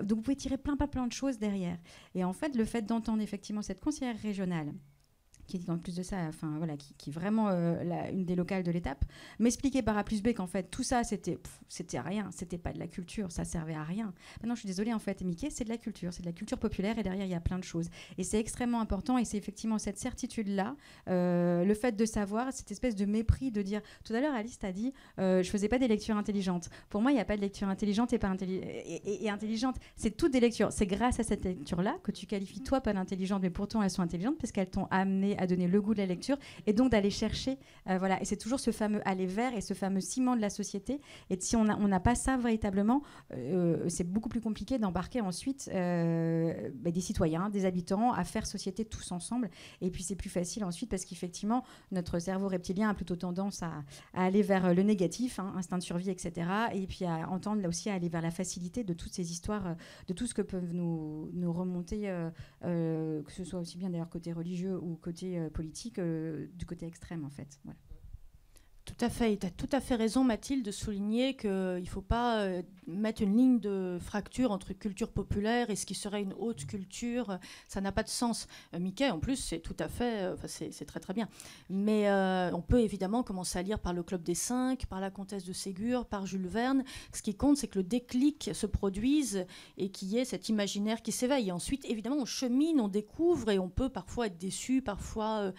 Donc vous pouvez tirer plein de choses derrière. Et en fait, le fait d'entendre effectivement cette conseillère régionale est en plus de ça, enfin voilà, qui est vraiment une des locales de l'étape, m'expliquer par A plus B qu'en fait tout ça c'était rien, c'était pas de la culture, ça servait à rien. Maintenant je suis désolée en fait, Mickey, c'est de la culture populaire et derrière il y a plein de choses. Et c'est extrêmement important et c'est effectivement cette certitude-là, le fait de savoir, cette espèce de mépris de dire, tout à l'heure Alice t'a dit, je faisais pas des lectures intelligentes. Pour moi il n'y a pas de lecture intelligente et pas intelligente, c'est toutes des lectures. C'est grâce à cette lecture-là que tu qualifies toi pas d'intelligente, mais pourtant elles sont intelligentes parce qu'elles t'ont amené à donner le goût de la lecture et donc d'aller chercher, voilà. Et c'est toujours ce fameux aller vers et ce fameux ciment de la société. Et si on n'a pas ça véritablement, c'est beaucoup plus compliqué d'embarquer ensuite des citoyens, des habitants à faire société tous ensemble. Et puis c'est plus facile ensuite parce qu'effectivement notre cerveau reptilien a plutôt tendance à aller vers le négatif, instinct de survie, etc. Et puis à entendre là aussi à aller vers la facilité de toutes ces histoires, de tout ce que peuvent nous remonter, que ce soit aussi bien d'ailleurs côté religieux ou côté politique, du côté extrême en fait. Voilà. Tout à fait. Tu as tout à fait raison, Mathilde, de souligner qu'il ne faut pas mettre une ligne de fracture entre culture populaire et ce qui serait une haute culture. Ça n'a pas de sens. Mickey, en plus, c'est tout à fait... c'est très, très bien. Mais on peut évidemment commencer à lire par le Club des Cinq, par la Comtesse de Ségur, par Jules Verne. Ce qui compte, c'est que le déclic se produise et qu'il y ait cet imaginaire qui s'éveille. Et ensuite, évidemment, on chemine, on découvre et on peut parfois être déçu, parfois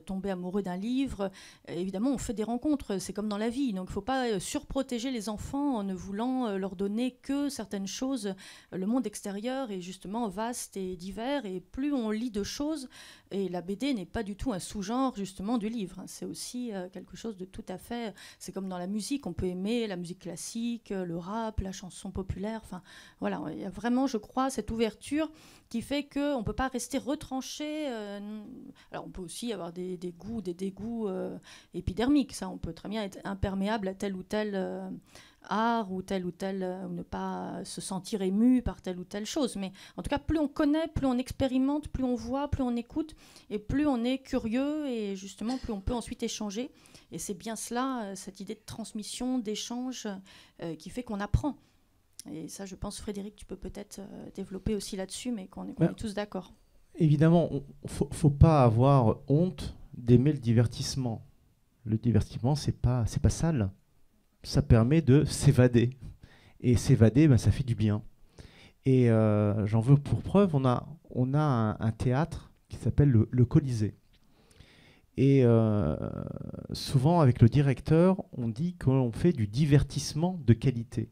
tomber amoureux d'un livre. Évidemment, on fait des rencontres, c'est comme dans la vie. Donc il ne faut pas surprotéger les enfants en ne voulant leur donner que certaines choses. Le monde extérieur est justement vaste et divers, et plus on lit de choses, et la BD n'est pas du tout un sous-genre justement du livre. C'est aussi quelque chose de tout à fait... C'est comme dans la musique, on peut aimer la musique classique, le rap, la chanson populaire. Enfin, voilà, il y a vraiment, je crois, cette ouverture qui fait qu'on ne peut pas rester retranché. Alors on peut aussi avoir des goûts, des dégoûts épidermiques. Ça, on peut très bien être imperméable à tel ou tel art ou ne pas se sentir ému par telle ou telle chose. Mais en tout cas, plus on connaît, plus on expérimente, plus on voit, plus on écoute, et plus on est curieux, et justement, plus on peut ensuite échanger. Et c'est bien cela, cette idée de transmission, d'échange, qui fait qu'on apprend. Et ça, je pense, Frédéric, tu peux peut-être développer aussi là-dessus, mais qu'on est tous d'accord. Évidemment, il ne faut pas avoir honte d'aimer le divertissement. Le divertissement, c'est pas sale. Ça permet de s'évader. Et s'évader, ça fait du bien. Et j'en veux pour preuve, on a un théâtre qui s'appelle le Colisée. Et souvent, avec le directeur, on dit qu'on fait du divertissement de qualité.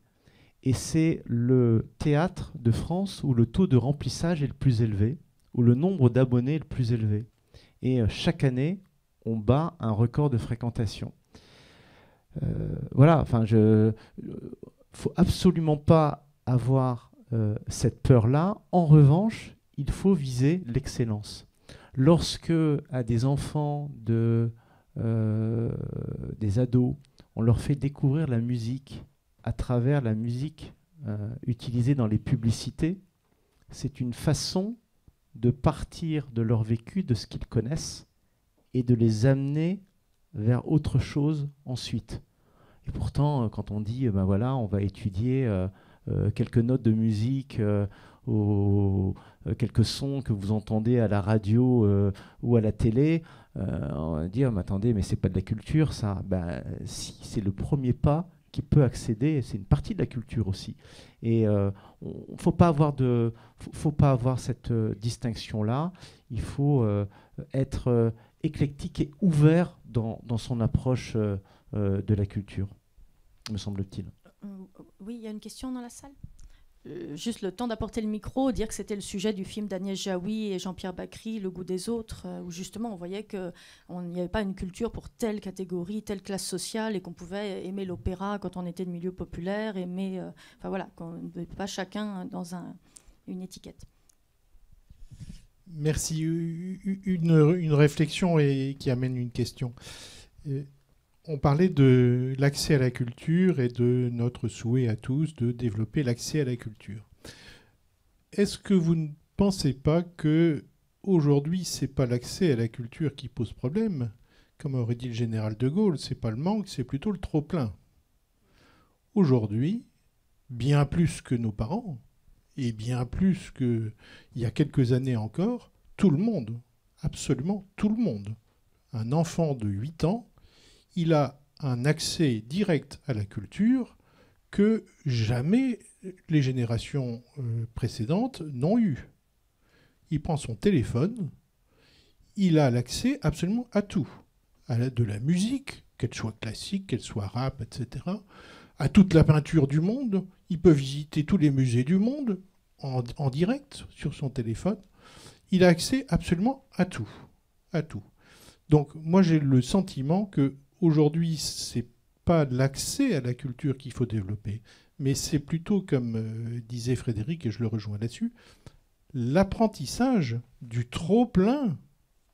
Et c'est le théâtre de France où le taux de remplissage est le plus élevé, où le nombre d'abonnés est le plus élevé. Et chaque année, on bat un record de fréquentation. Voilà, enfin, faut absolument pas avoir cette peur-là. En revanche, il faut viser l'excellence. Lorsque à des enfants, des ados, on leur fait découvrir la musique à travers la musique utilisée dans les publicités, c'est une façon de partir de leur vécu, de ce qu'ils connaissent, et de les amener vers autre chose ensuite. Et pourtant, quand on dit, voilà, on va étudier quelques notes de musique, quelques sons que vous entendez à la radio ou à la télé, on va dire, mais attendez, mais c'est pas de la culture, ça. Si, c'est le premier pas qui peut accéder, c'est une partie de la culture aussi. Et faut pas avoir cette distinction-là. Il faut être éclectique et ouvert dans son approche de la culture, me semble-t-il. Oui, il y a une question dans la salle. Juste le temps d'apporter le micro, dire que c'était le sujet du film d'Agnès Jaoui et Jean-Pierre Bacry, Le goût des autres, où justement on voyait qu'il n'y avait pas une culture pour telle catégorie, telle classe sociale, et qu'on pouvait aimer l'opéra quand on était de milieu populaire, enfin voilà, qu'on ne peut pas chacun dans une étiquette. Merci. Une réflexion qui amène une question. On parlait de l'accès à la culture et de notre souhait à tous de développer l'accès à la culture. Est-ce que vous ne pensez pas que aujourd'hui, c'est pas l'accès à la culture qui pose problème, comme aurait dit le général de Gaulle, c'est pas le manque, c'est plutôt le trop-plein. Aujourd'hui, bien plus que nos parents, et bien plus qu'il y a quelques années encore, tout le monde absolument tout le monde. Un enfant de 8 ans, il a un accès direct à la culture que jamais les générations précédentes n'ont eu. Il prend son téléphone, il a l'accès absolument à tout. De la musique, qu'elle soit classique, qu'elle soit rap, etc., à toute la peinture du monde. Il peut visiter tous les musées du monde en direct sur son téléphone. Il a accès absolument à tout. À tout. Donc moi j'ai le sentiment qu'aujourd'hui, ce n'est pas l'accès à la culture qu'il faut développer, mais c'est plutôt, comme disait Frédéric, et je le rejoins là-dessus, l'apprentissage du trop-plein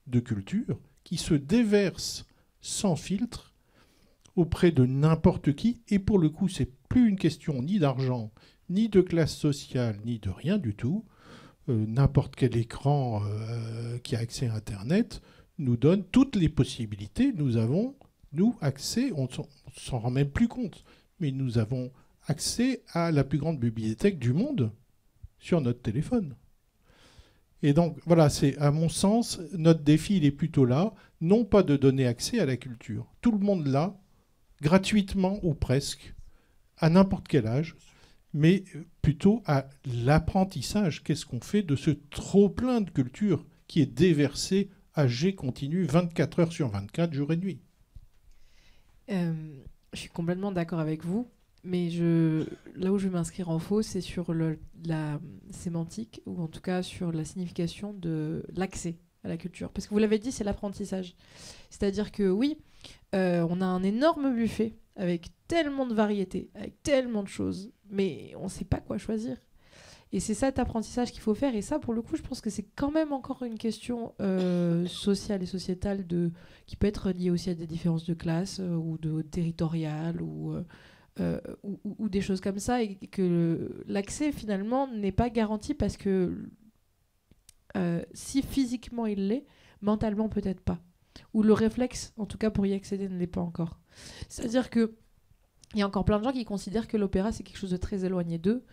de culture qui se déverse sans filtre auprès de n'importe qui. Et pour le coup, c'est plus une question ni d'argent, ni de classe sociale, ni de rien du tout. N'importe quel écran qui a accès à Internet nous donne toutes les possibilités. Nous avons, nous, accès, on ne s'en rend même plus compte, mais nous avons accès à la plus grande bibliothèque du monde sur notre téléphone. Et donc, voilà, c'est, à mon sens, notre défi, il est plutôt là, non pas de donner accès à la culture. Tout le monde l'a, gratuitement ou presque, à n'importe quel âge, mais plutôt à l'apprentissage. Qu'est-ce qu'on fait de ce trop-plein de culture qui est déversé à jet continu, 24 heures sur 24, jour et nuit? Je suis complètement d'accord avec vous. Mais là où je vais m'inscrire en faux, c'est sur la sémantique, ou en tout cas sur la signification de l'accès à la culture. Parce que vous l'avez dit, c'est l'apprentissage. C'est-à-dire que oui, on a un énorme buffet avec tellement de variétés, avec tellement de choses, mais on ne sait pas quoi choisir. Et c'est cet apprentissage qu'il faut faire. Et ça, pour le coup, je pense que c'est quand même encore une question sociale et sociétale qui peut être liée aussi à des différences de classe ou territoriales ou des choses comme ça, et que l'accès finalement n'est pas garanti parce que si physiquement il l'est, mentalement peut-être pas, ou le réflexe en tout cas pour y accéder ne l'est pas encore. C'est-à-dire que il y a encore plein de gens qui considèrent que l'opéra c'est quelque chose de très éloigné d'eux,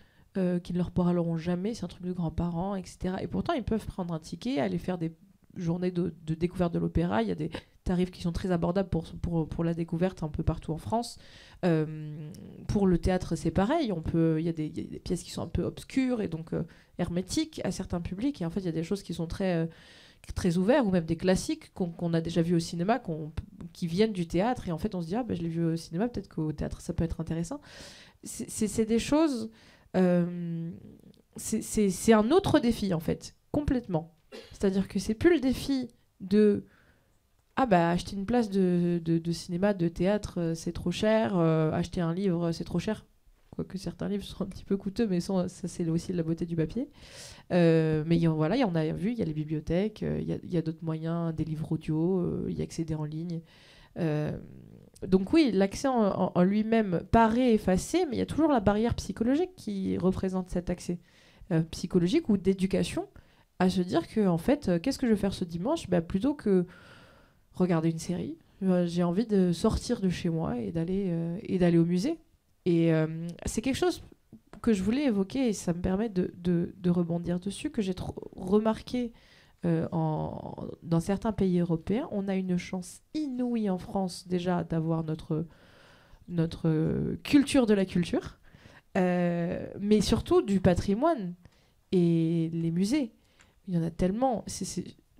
qui ne leur parleront jamais, c'est un truc de grands-parents, etc. Et pourtant ils peuvent prendre un ticket, aller faire des journées de découverte de l'opéra. Il y a des tarifs qui sont très abordables pour la découverte un peu partout en France. Pour le théâtre, c'est pareil. Il y a des pièces qui sont un peu obscures et donc hermétiques à certains publics. Et en fait, il y a des choses qui sont très ouvertes, ou même des classiques qu'on a déjà vus au cinéma, qui viennent du théâtre. Et en fait, on se dit, je l'ai vu au cinéma, peut-être qu'au théâtre, ça peut être intéressant. C'est des choses... c'est un autre défi, en fait, complètement. C'est-à-dire que c'est plus le défi de acheter une place de cinéma, de théâtre, c'est trop cher, acheter un livre, c'est trop cher. Quoique certains livres sont un petit peu coûteux, mais ça, c'est aussi la beauté du papier. Mais voilà, on a vu, il y a les bibliothèques, il y a d'autres moyens, des livres audio, il y a accéder en ligne. Donc oui, l'accès en lui-même paraît effacé, mais il y a toujours la barrière psychologique qui représente cet accès psychologique ou d'éducation, à se dire que, en fait, qu'est-ce que je vais faire ce dimanche ? Plutôt que regarder une série, j'ai envie de sortir de chez moi et d'aller au musée. Et c'est quelque chose que je voulais évoquer, et ça me permet de rebondir dessus, que j'ai remarqué dans certains pays européens. On a une chance inouïe en France déjà d'avoir notre culture de la culture, mais surtout du patrimoine et les musées. Il y en a tellement.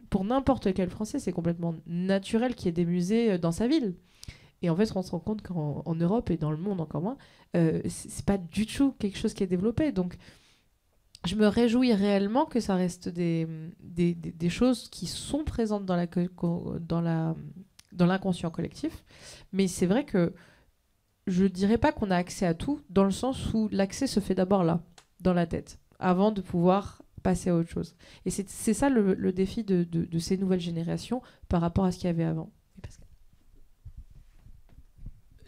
Pour n'importe quel Français, c'est complètement naturel qu'il y ait des musées dans sa ville. Et en fait, on se rend compte qu'en Europe et dans le monde encore moins, c'est pas du tout quelque chose qui est développé. Donc, je me réjouis réellement que ça reste des choses qui sont présentes dans l'inconscient collectif. Mais c'est vrai que je dirais pas qu'on a accès à tout, dans le sens où l'accès se fait d'abord là, dans la tête, avant de pouvoir passer à autre chose. Et c'est ça le défi de ces nouvelles générations par rapport à ce qu'il y avait avant.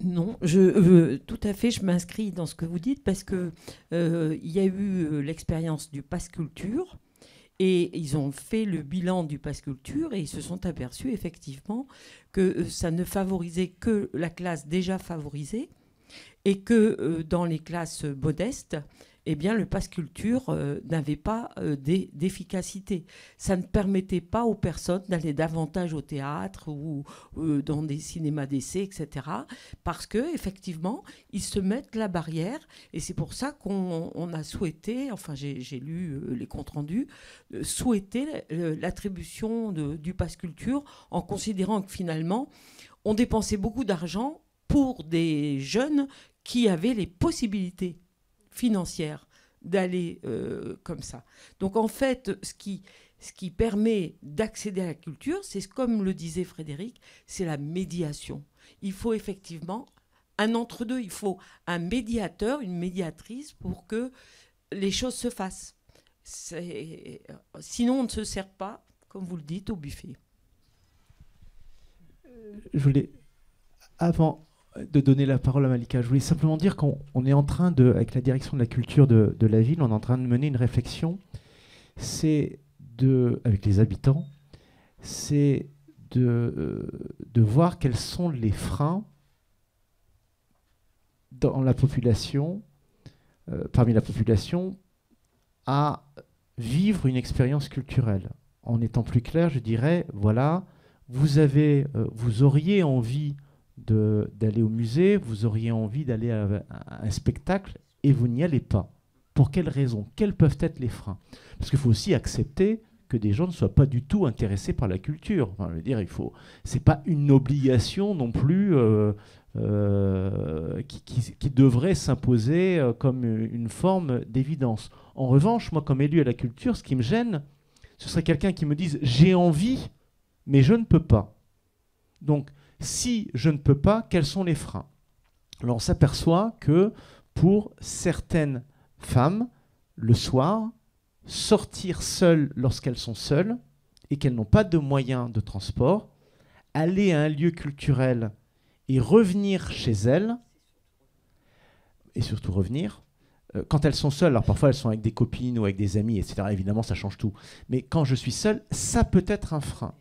Non, tout à fait, je m'inscris dans ce que vous dites, parce que il y a eu l'expérience du Pass Culture, et ils ont fait le bilan du Pass Culture, et ils se sont aperçus effectivement que ça ne favorisait que la classe déjà favorisée, et que dans les classes modestes, eh bien, le pass culture n'avait pas d'efficacité. Ça ne permettait pas aux personnes d'aller davantage au théâtre ou dans des cinémas d'essai, etc. Parce qu'effectivement, ils se mettent la barrière. Et c'est pour ça qu'on a souhaité, enfin j'ai lu les comptes rendus, souhaiter l'attribution du pass culture en considérant que finalement, on dépensait beaucoup d'argent pour des jeunes qui avaient les possibilités financières d'aller comme ça. Donc en fait, ce qui permet d'accéder à la culture, c'est comme le disait Frédéric, c'est la médiation. Il faut effectivement un entre-deux, il faut un médiateur, une médiatrice pour que les choses se fassent. Sinon, on ne se sert pas, comme vous le dites, au buffet. Je voulais, avant de donner la parole à Malika, je voulais simplement dire qu'on est en train de, avec la direction de la culture de la ville, on est en train de mener une réflexion, avec les habitants, c'est de voir quels sont les freins dans la population, parmi la population, à vivre une expérience culturelle. En étant plus clair, je dirais, voilà, vous auriez envie d'aller au musée, vous auriez envie d'aller à un spectacle et vous n'y allez pas. Pour quelles raisons? Quels peuvent être les freins? Parce qu'il faut aussi accepter que des gens ne soient pas du tout intéressés par la culture. Enfin, je veux dire, c'est pas une obligation non plus qui devrait s'imposer comme une forme d'évidence. En revanche, moi, comme élu à la culture, ce qui me gêne, ce serait quelqu'un qui me dise « j'ai envie, mais je ne peux pas ». Donc, si je ne peux pas, quels sont les freins? Alors, on s'aperçoit que pour certaines femmes, le soir, sortir seules lorsqu'elles sont seules et qu'elles n'ont pas de moyens de transport, aller à un lieu culturel et revenir chez elles, et surtout revenir, quand elles sont seules, alors parfois elles sont avec des copines ou avec des amis, etc. Évidemment, ça change tout. Mais quand je suis seule, ça peut être un frein.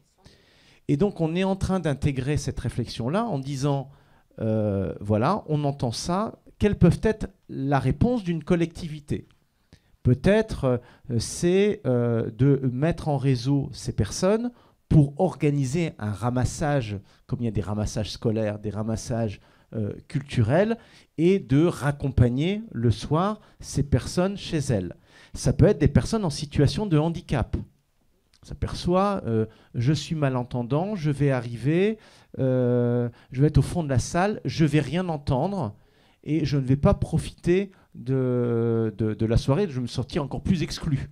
Et donc, on est en train d'intégrer cette réflexion-là en disant, voilà, on entend ça, quelles peuvent être la réponse d'une collectivité? Peut-être c'est de mettre en réseau ces personnes pour organiser un ramassage, comme il y a des ramassages scolaires, des ramassages culturels, et de raccompagner le soir ces personnes chez elles. Ça peut être des personnes en situation de handicap. On s'aperçoit, je suis malentendant, je vais arriver, je vais être au fond de la salle, je ne vais rien entendre et je ne vais pas profiter de la soirée, je vais me sentir encore plus exclu.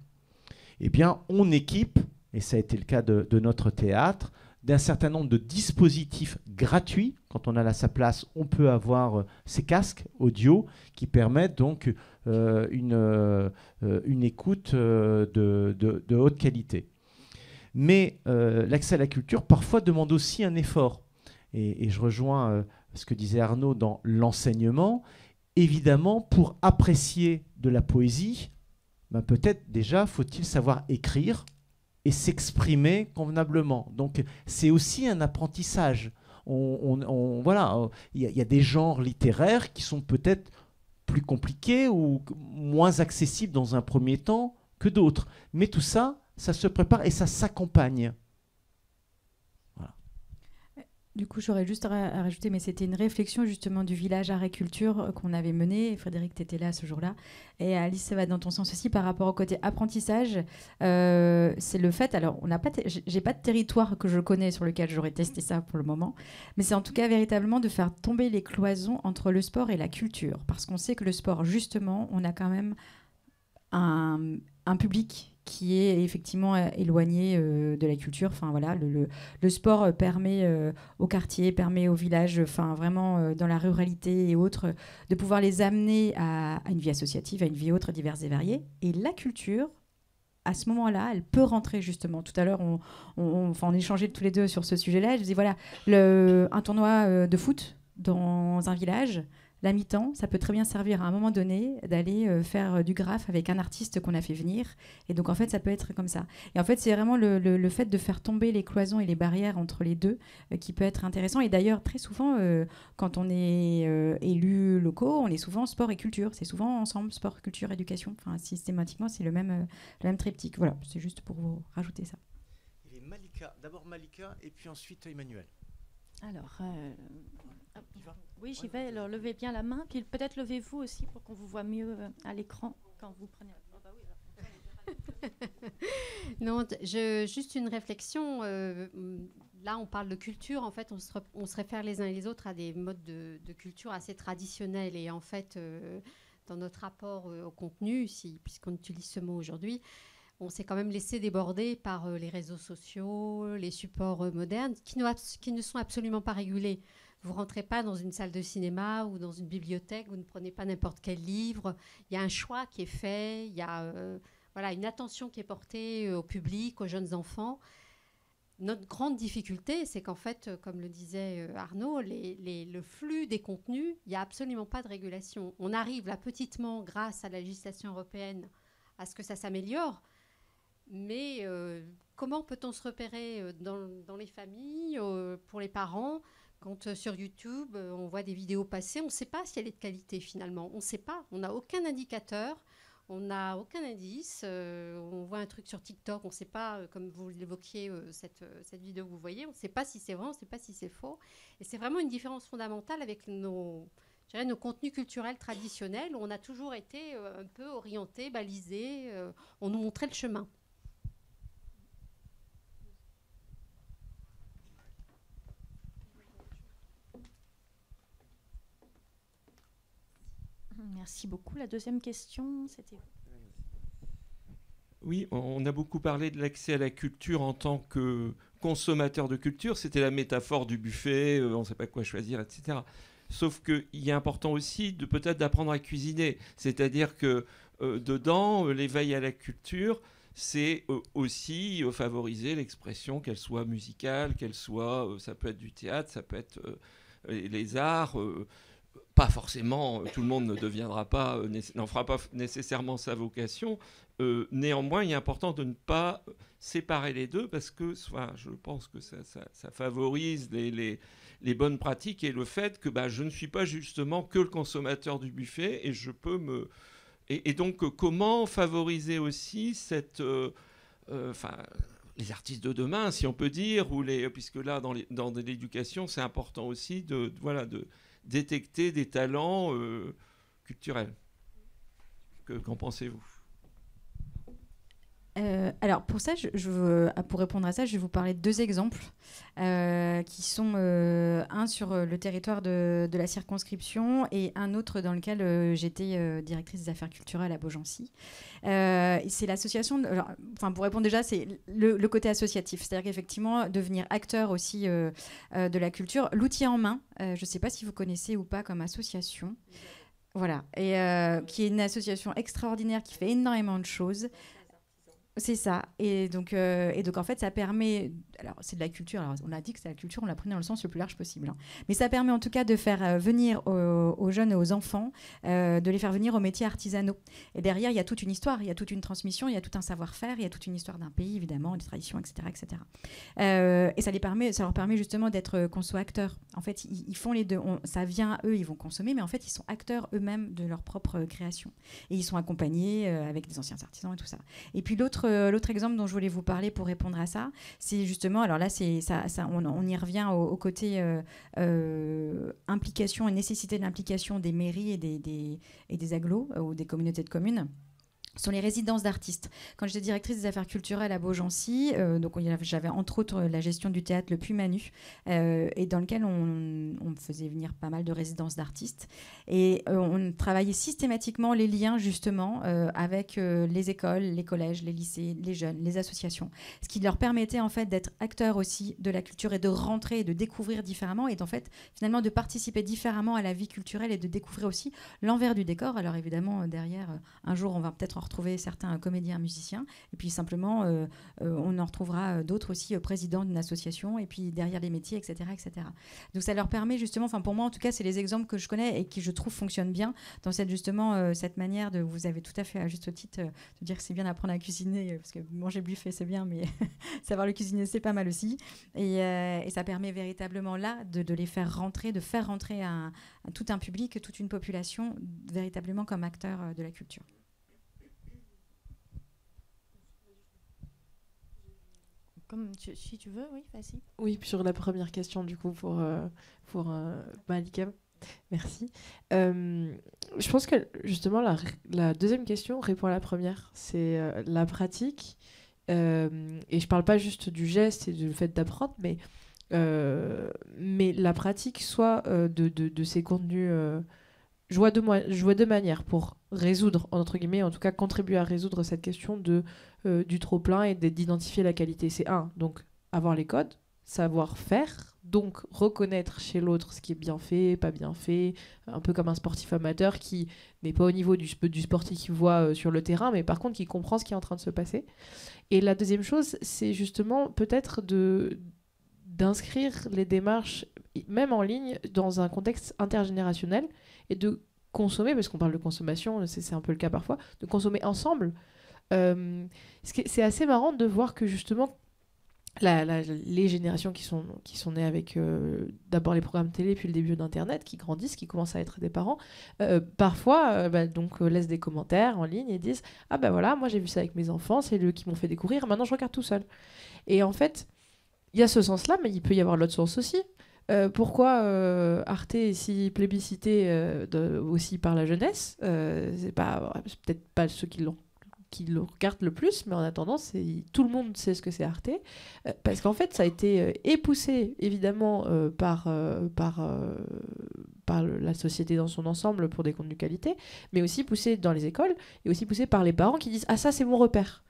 Eh bien, on équipe, et ça a été le cas de notre théâtre, d'un certain nombre de dispositifs gratuits. Quand on a sa place, on peut avoir ces casques audio qui permettent donc une écoute de haute qualité. Mais l'accès à la culture, parfois, demande aussi un effort. Et je rejoins ce que disait Arnaud dans l'enseignement. Évidemment, pour apprécier de la poésie, ben peut-être déjà faut-il savoir écrire et s'exprimer convenablement. Donc c'est aussi un apprentissage. Voilà, il y a des genres littéraires qui sont peut-être plus compliqués ou moins accessibles dans un premier temps que d'autres. Mais tout ça, ça se prépare et ça s'accompagne. Du coup, j'aurais juste à rajouter, mais c'était une réflexion justement du village art et culture qu'on avait mené. Frédéric, tu étais là ce jour-là. Et Alice, ça va dans ton sens aussi par rapport au côté apprentissage. C'est le fait, alors j'ai pas de territoire que je connais sur lequel j'aurais testé ça pour le moment, mais c'est en tout cas véritablement de faire tomber les cloisons entre le sport et la culture. Parce qu'on sait que le sport, justement, on a quand même un public qui est effectivement éloigné de la culture. Enfin, voilà, le sport permet au quartier, permet au village, enfin, vraiment dans la ruralité et autres, de pouvoir les amener à une vie associative, à une vie autre, diverse et variée. Et la culture, à ce moment-là, elle peut rentrer justement. Tout à l'heure, on échangeait tous les deux sur ce sujet-là. Je disais, voilà, un tournoi de foot dans un village, la mi-temps, ça peut très bien servir à un moment donné d'aller faire du graphe avec un artiste qu'on a fait venir. Et donc, en fait, ça peut être comme ça. Et en fait, c'est vraiment le fait de faire tomber les cloisons et les barrières entre les deux qui peut être intéressant. Et d'ailleurs, très souvent, quand on est élus locaux, on est souvent sport et culture. C'est souvent ensemble, sport, culture, éducation. Enfin, systématiquement, c'est le même triptyque. Voilà, c'est juste pour vous rajouter ça. Il est Malika, d'abord Malika et puis ensuite Emmanuel. Alors, oui, j'y vais. Alors, levez bien la main, puis peut-être levez-vous aussi pour qu'on vous voit mieux à l'écran quand vous prenez. Oh, bah oui, non, juste une réflexion. Là, on parle de culture. En fait, on se réfère les uns et les autres à des modes de culture assez traditionnels. Et en fait, dans notre rapport au contenu, puisqu'on utilise ce mot aujourd'hui, on s'est quand même laissé déborder par les réseaux sociaux, les supports modernes, qui ne sont absolument pas régulés. Vous ne rentrez pas dans une salle de cinéma ou dans une bibliothèque, vous ne prenez pas n'importe quel livre. Il y a un choix qui est fait, il y a une attention qui est portée au public, aux jeunes enfants. Notre grande difficulté, c'est qu'en fait, comme le disait Arnaud, le flux des contenus, il n'y a absolument pas de régulation. On arrive là petitement, grâce à la législation européenne, à ce que ça s'améliore. Mais comment peut-on se repérer dans les familles, pour les parents, quand sur YouTube, on voit des vidéos passer, on ne sait pas si elle est de qualité finalement. On ne sait pas, on n'a aucun indicateur, on n'a aucun indice. On voit un truc sur TikTok, on ne sait pas, comme vous l'évoquiez, cette vidéo que vous voyez, on ne sait pas si c'est vrai, on ne sait pas si c'est faux. Et c'est vraiment une différence fondamentale avec nos contenus culturels traditionnels, où on a toujours été un peu orientés, balisés, on nous montrait le chemin. Merci beaucoup. La deuxième question, c'était... Oui, on a beaucoup parlé de l'accès à la culture en tant que consommateur de culture. C'était la métaphore du buffet, on ne sait pas quoi choisir, etc. Sauf qu'il est important aussi peut-être d'apprendre à cuisiner. C'est-à-dire que dedans, l'éveil à la culture, c'est aussi favoriser l'expression, qu'elle soit musicale, qu'elle soit... ça peut être du théâtre, ça peut être les arts... pas forcément, tout le monde n'en fera pas nécessairement sa vocation. Néanmoins, il est important de ne pas séparer les deux parce que je pense que ça favorise les bonnes pratiques et le fait que je ne suis pas justement que le consommateur du buffet et je peux me... Et donc, comment favoriser aussi les artistes de demain, si on peut dire, puisque là, dans l'éducation, c'est important aussi de détecter des talents culturels. Qu'en pensez-vous ? Alors pour ça, pour répondre à ça, je vais vous parler de deux exemples qui sont un sur le territoire de la circonscription et un autre dans lequel j'étais directrice des affaires culturelles à Beaugency. C'est l'association, pour répondre déjà, c'est le côté associatif, c'est-à-dire qu'effectivement, devenir acteur aussi de la culture, l'outil en main, je ne sais pas si vous connaissez ou pas comme association, voilà, et qui est une association extraordinaire qui fait énormément de choses. C'est ça. Et donc en fait, ça permet... Alors, c'est de la culture. Alors, on a dit que c'est la culture, on l'a pris dans le sens le plus large possible. Hein. Mais ça permet en tout cas de faire venir aux jeunes et aux enfants, de les faire venir aux métiers artisanaux. Et derrière, il y a toute une histoire, il y a toute une transmission, il y a tout un savoir-faire, il y a toute une histoire d'un pays, évidemment, des traditions, etc. etc. Et ça leur permet justement qu'on soit acteurs. En fait, ils font les deux. Ça vient, eux, ils vont consommer, mais en fait, ils sont acteurs eux-mêmes de leur propre création. Et ils sont accompagnés avec des anciens artisans et tout ça. Et puis l'autre exemple dont je voulais vous parler pour répondre à ça, c'est justement, alors là, on y revient au côté implication et nécessité de l'implication des mairies et des agglos ou des communautés de communes. Sont les résidences d'artistes. Quand j'étais directrice des affaires culturelles à Beaugency, j'avais entre autres la gestion du théâtre Le Puy-Manu, et dans lequel on faisait venir pas mal de résidences d'artistes. Et on travaillait systématiquement les liens justement avec les écoles, les collèges, les lycées, les jeunes, les associations. Ce qui leur permettait en fait d'être acteurs aussi de la culture et de rentrer et de découvrir différemment et en fait finalement de participer différemment à la vie culturelle et de découvrir aussi l'envers du décor. Alors évidemment derrière, un jour on va peut-être en retrouver certains comédiens, musiciens, et puis simplement, on en retrouvera d'autres aussi, présidents d'une association, et puis derrière les métiers, etc., etc. Donc ça leur permet justement, enfin pour moi en tout cas, c'est les exemples que je connais et qui je trouve fonctionnent bien dans cette manière de, vous avez tout à fait à juste titre, de dire que c'est bien d'apprendre à cuisiner, parce que manger buffet c'est bien, mais savoir le cuisiner c'est pas mal aussi, et ça permet véritablement là de les faire rentrer, de faire rentrer tout un public, toute une population véritablement comme acteurs de la culture. Si tu veux, oui, vas-y. Oui, sur la première question, du coup, pour Malika. Merci. Je pense que, justement, la deuxième question répond à la première. C'est la pratique. Et je parle pas juste du geste et du fait d'apprendre, mais la pratique, soit de ces contenus... je vois deux manières pour résoudre, entre guillemets, en tout cas contribuer à résoudre cette question du trop-plein et d'identifier la qualité. C'est donc avoir les codes, savoir faire, donc reconnaître chez l'autre ce qui est bien fait, pas bien fait, un peu comme un sportif amateur qui n'est pas au niveau du sportif qu'il voit sur le terrain, mais par contre qui comprend ce qui est en train de se passer. Et la deuxième chose, c'est justement peut-être d'inscrire les démarches, même en ligne, dans un contexte intergénérationnel et de consommer, parce qu'on parle de consommation, c'est un peu le cas parfois, de consommer ensemble. C'est assez marrant de voir que justement les générations qui sont nées avec d'abord les programmes télé puis le début d'Internet, qui grandissent, qui commencent à être des parents, parfois laissent des commentaires en ligne et disent « Ah ben voilà, moi j'ai vu ça avec mes enfants, c'est eux qui m'ont fait découvrir, maintenant je regarde tout seul. » Et en fait, il y a ce sens-là, mais il peut y avoir l'autre sens aussi. Pourquoi Arte est si plébiscité aussi par la jeunesse, c'est peut-être pas ceux qui le regardent le plus, mais en attendant, tout le monde sait ce que c'est Arte, parce qu'en fait, ça a été époussé, évidemment, par la société dans son ensemble pour des contenus qualité, mais aussi poussé dans les écoles, et aussi poussé par les parents qui disent « Ah, ça, c'est mon repère ».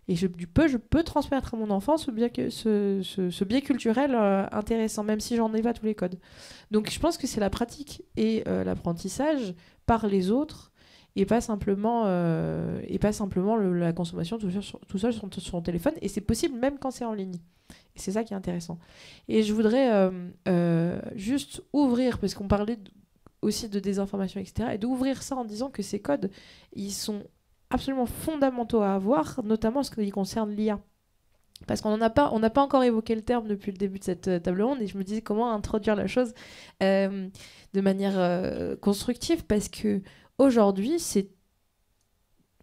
Et je peux transmettre à mon enfant ce biais culturel intéressant, même si j'en ai pas tous les codes. Donc je pense que c'est la pratique et l'apprentissage par les autres, et pas simplement la consommation tout seul sur son téléphone. Et c'est possible même quand c'est en ligne. Et c'est ça qui est intéressant. Et je voudrais juste ouvrir, parce qu'on parlait aussi de désinformation, etc., et d'ouvrir ça en disant que ces codes, ils sont absolument fondamentaux à avoir, notamment en ce qui concerne l'IA. Parce qu'on n'a pas encore évoqué le terme depuis le début de cette table ronde, et je me disais comment introduire la chose de manière constructive, parce que aujourd'hui, c'est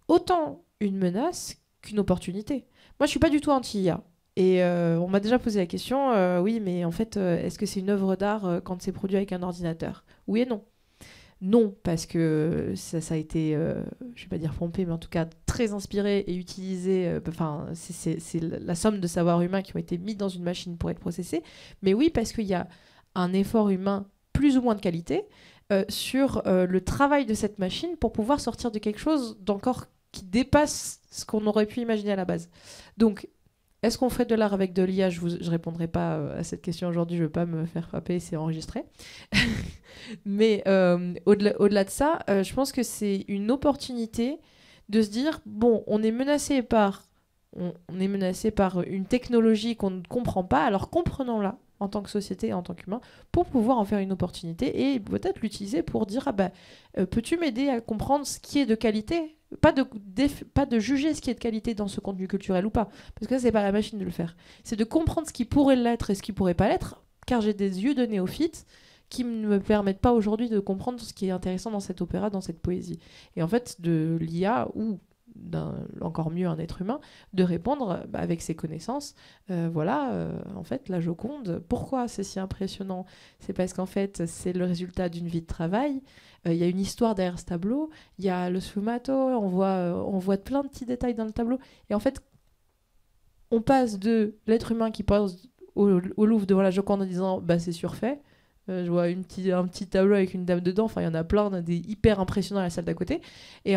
autant une menace qu'une opportunité. Moi, je suis pas du tout anti-IA. Et on m'a déjà posé la question, oui, mais en fait, est-ce que c'est une œuvre d'art quand c'est produit avec un ordinateur ? Oui et non. Non, parce que ça a été, je vais pas dire pompé, mais en tout cas très inspiré et utilisé. C'est la somme de savoirs humains qui ont été mis dans une machine pour être processés. Mais oui, parce qu'il y a un effort humain plus ou moins de qualité sur le travail de cette machine pour pouvoir sortir de quelque chose d'encore qui dépasse ce qu'on aurait pu imaginer à la base. Donc, est-ce qu'on ferait de l'art avec de l'IA ? Je répondrai pas à cette question aujourd'hui, je ne veux pas me faire frapper, c'est enregistré. Mais au-delà de ça, je pense que c'est une opportunité de se dire, bon, on est menacé par une technologie qu'on ne comprend pas, alors comprenons-la en tant que société et en tant qu'humain, pour pouvoir en faire une opportunité et peut-être l'utiliser pour dire, peux-tu m'aider à comprendre ce qui est de qualité ? Pas de juger ce qui est de qualité dans ce contenu culturel ou pas, parce que ça, c'est pas la machine de le faire. C'est de comprendre ce qui pourrait l'être et ce qui pourrait pas l'être, car j'ai des yeux de néophyte qui ne me permettent pas aujourd'hui de comprendre ce qui est intéressant dans cet opéra, dans cette poésie. Et en fait, de l'IA ou encore mieux un être humain, de répondre avec ses connaissances. En fait, la Joconde, pourquoi c'est si impressionnant ? C'est parce qu'en fait, c'est le résultat d'une vie de travail. Il y a une histoire derrière ce tableau. Il y a le sfumato, on voit plein de petits détails dans le tableau. Et en fait, on passe de l'être humain qui pose au Louvre devant la Joconde en disant c'est surfait. Je vois un petit tableau avec une dame dedans. Enfin, il y en a plein, des hyper impressionnants à la salle d'à côté. Et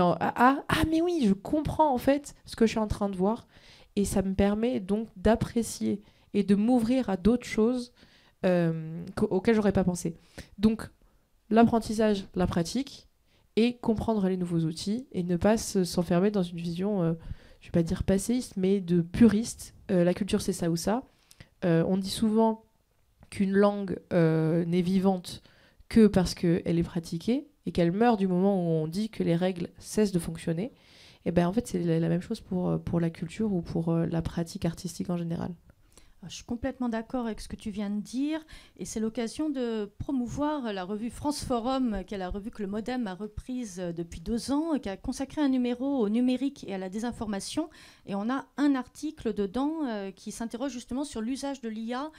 mais oui, je comprends en fait ce que je suis en train de voir. Et ça me permet donc d'apprécier et de m'ouvrir à d'autres choses auxquelles j'aurais pas pensé. Donc, l'apprentissage, la pratique, et comprendre les nouveaux outils et ne pas s'enfermer dans une vision, je vais pas dire passéiste, mais de puriste. La culture, c'est ça ou ça. On dit souvent qu'une langue n'est vivante que parce qu'elle est pratiquée et qu'elle meurt du moment où on dit que les règles cessent de fonctionner. Et ben en fait, c'est la même chose pour la culture ou pour la pratique artistique en général. Je suis complètement d'accord avec ce que tu viens de dire et c'est l'occasion de promouvoir la revue France Forum, qui est la revue que le Modem a reprise depuis 2 ans et qui a consacré un numéro au numérique et à la désinformation. Et on a un article dedans qui s'interroge justement sur l'usage de l'IA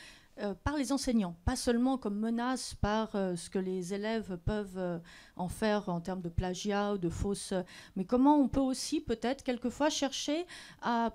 par les enseignants, pas seulement comme menace par ce que les élèves peuvent en faire en termes de plagiat ou de fausses, mais comment on peut aussi peut-être quelquefois chercher à,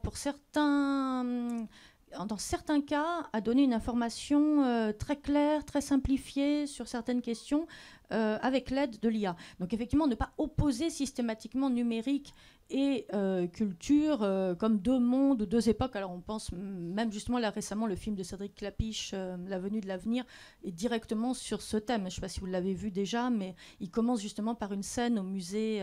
dans certains cas, à donner une information très claire, très simplifiée sur certaines questions avec l'aide de l'IA. Donc effectivement, ne pas opposer systématiquement numérique et culture comme 2 mondes ou 2 époques. Alors on pense même justement là récemment, le film de Cédric Clapiche, La venue de l'avenir, est directement sur ce thème. Je ne sais pas si vous l'avez vu déjà, mais il commence justement par une scène au musée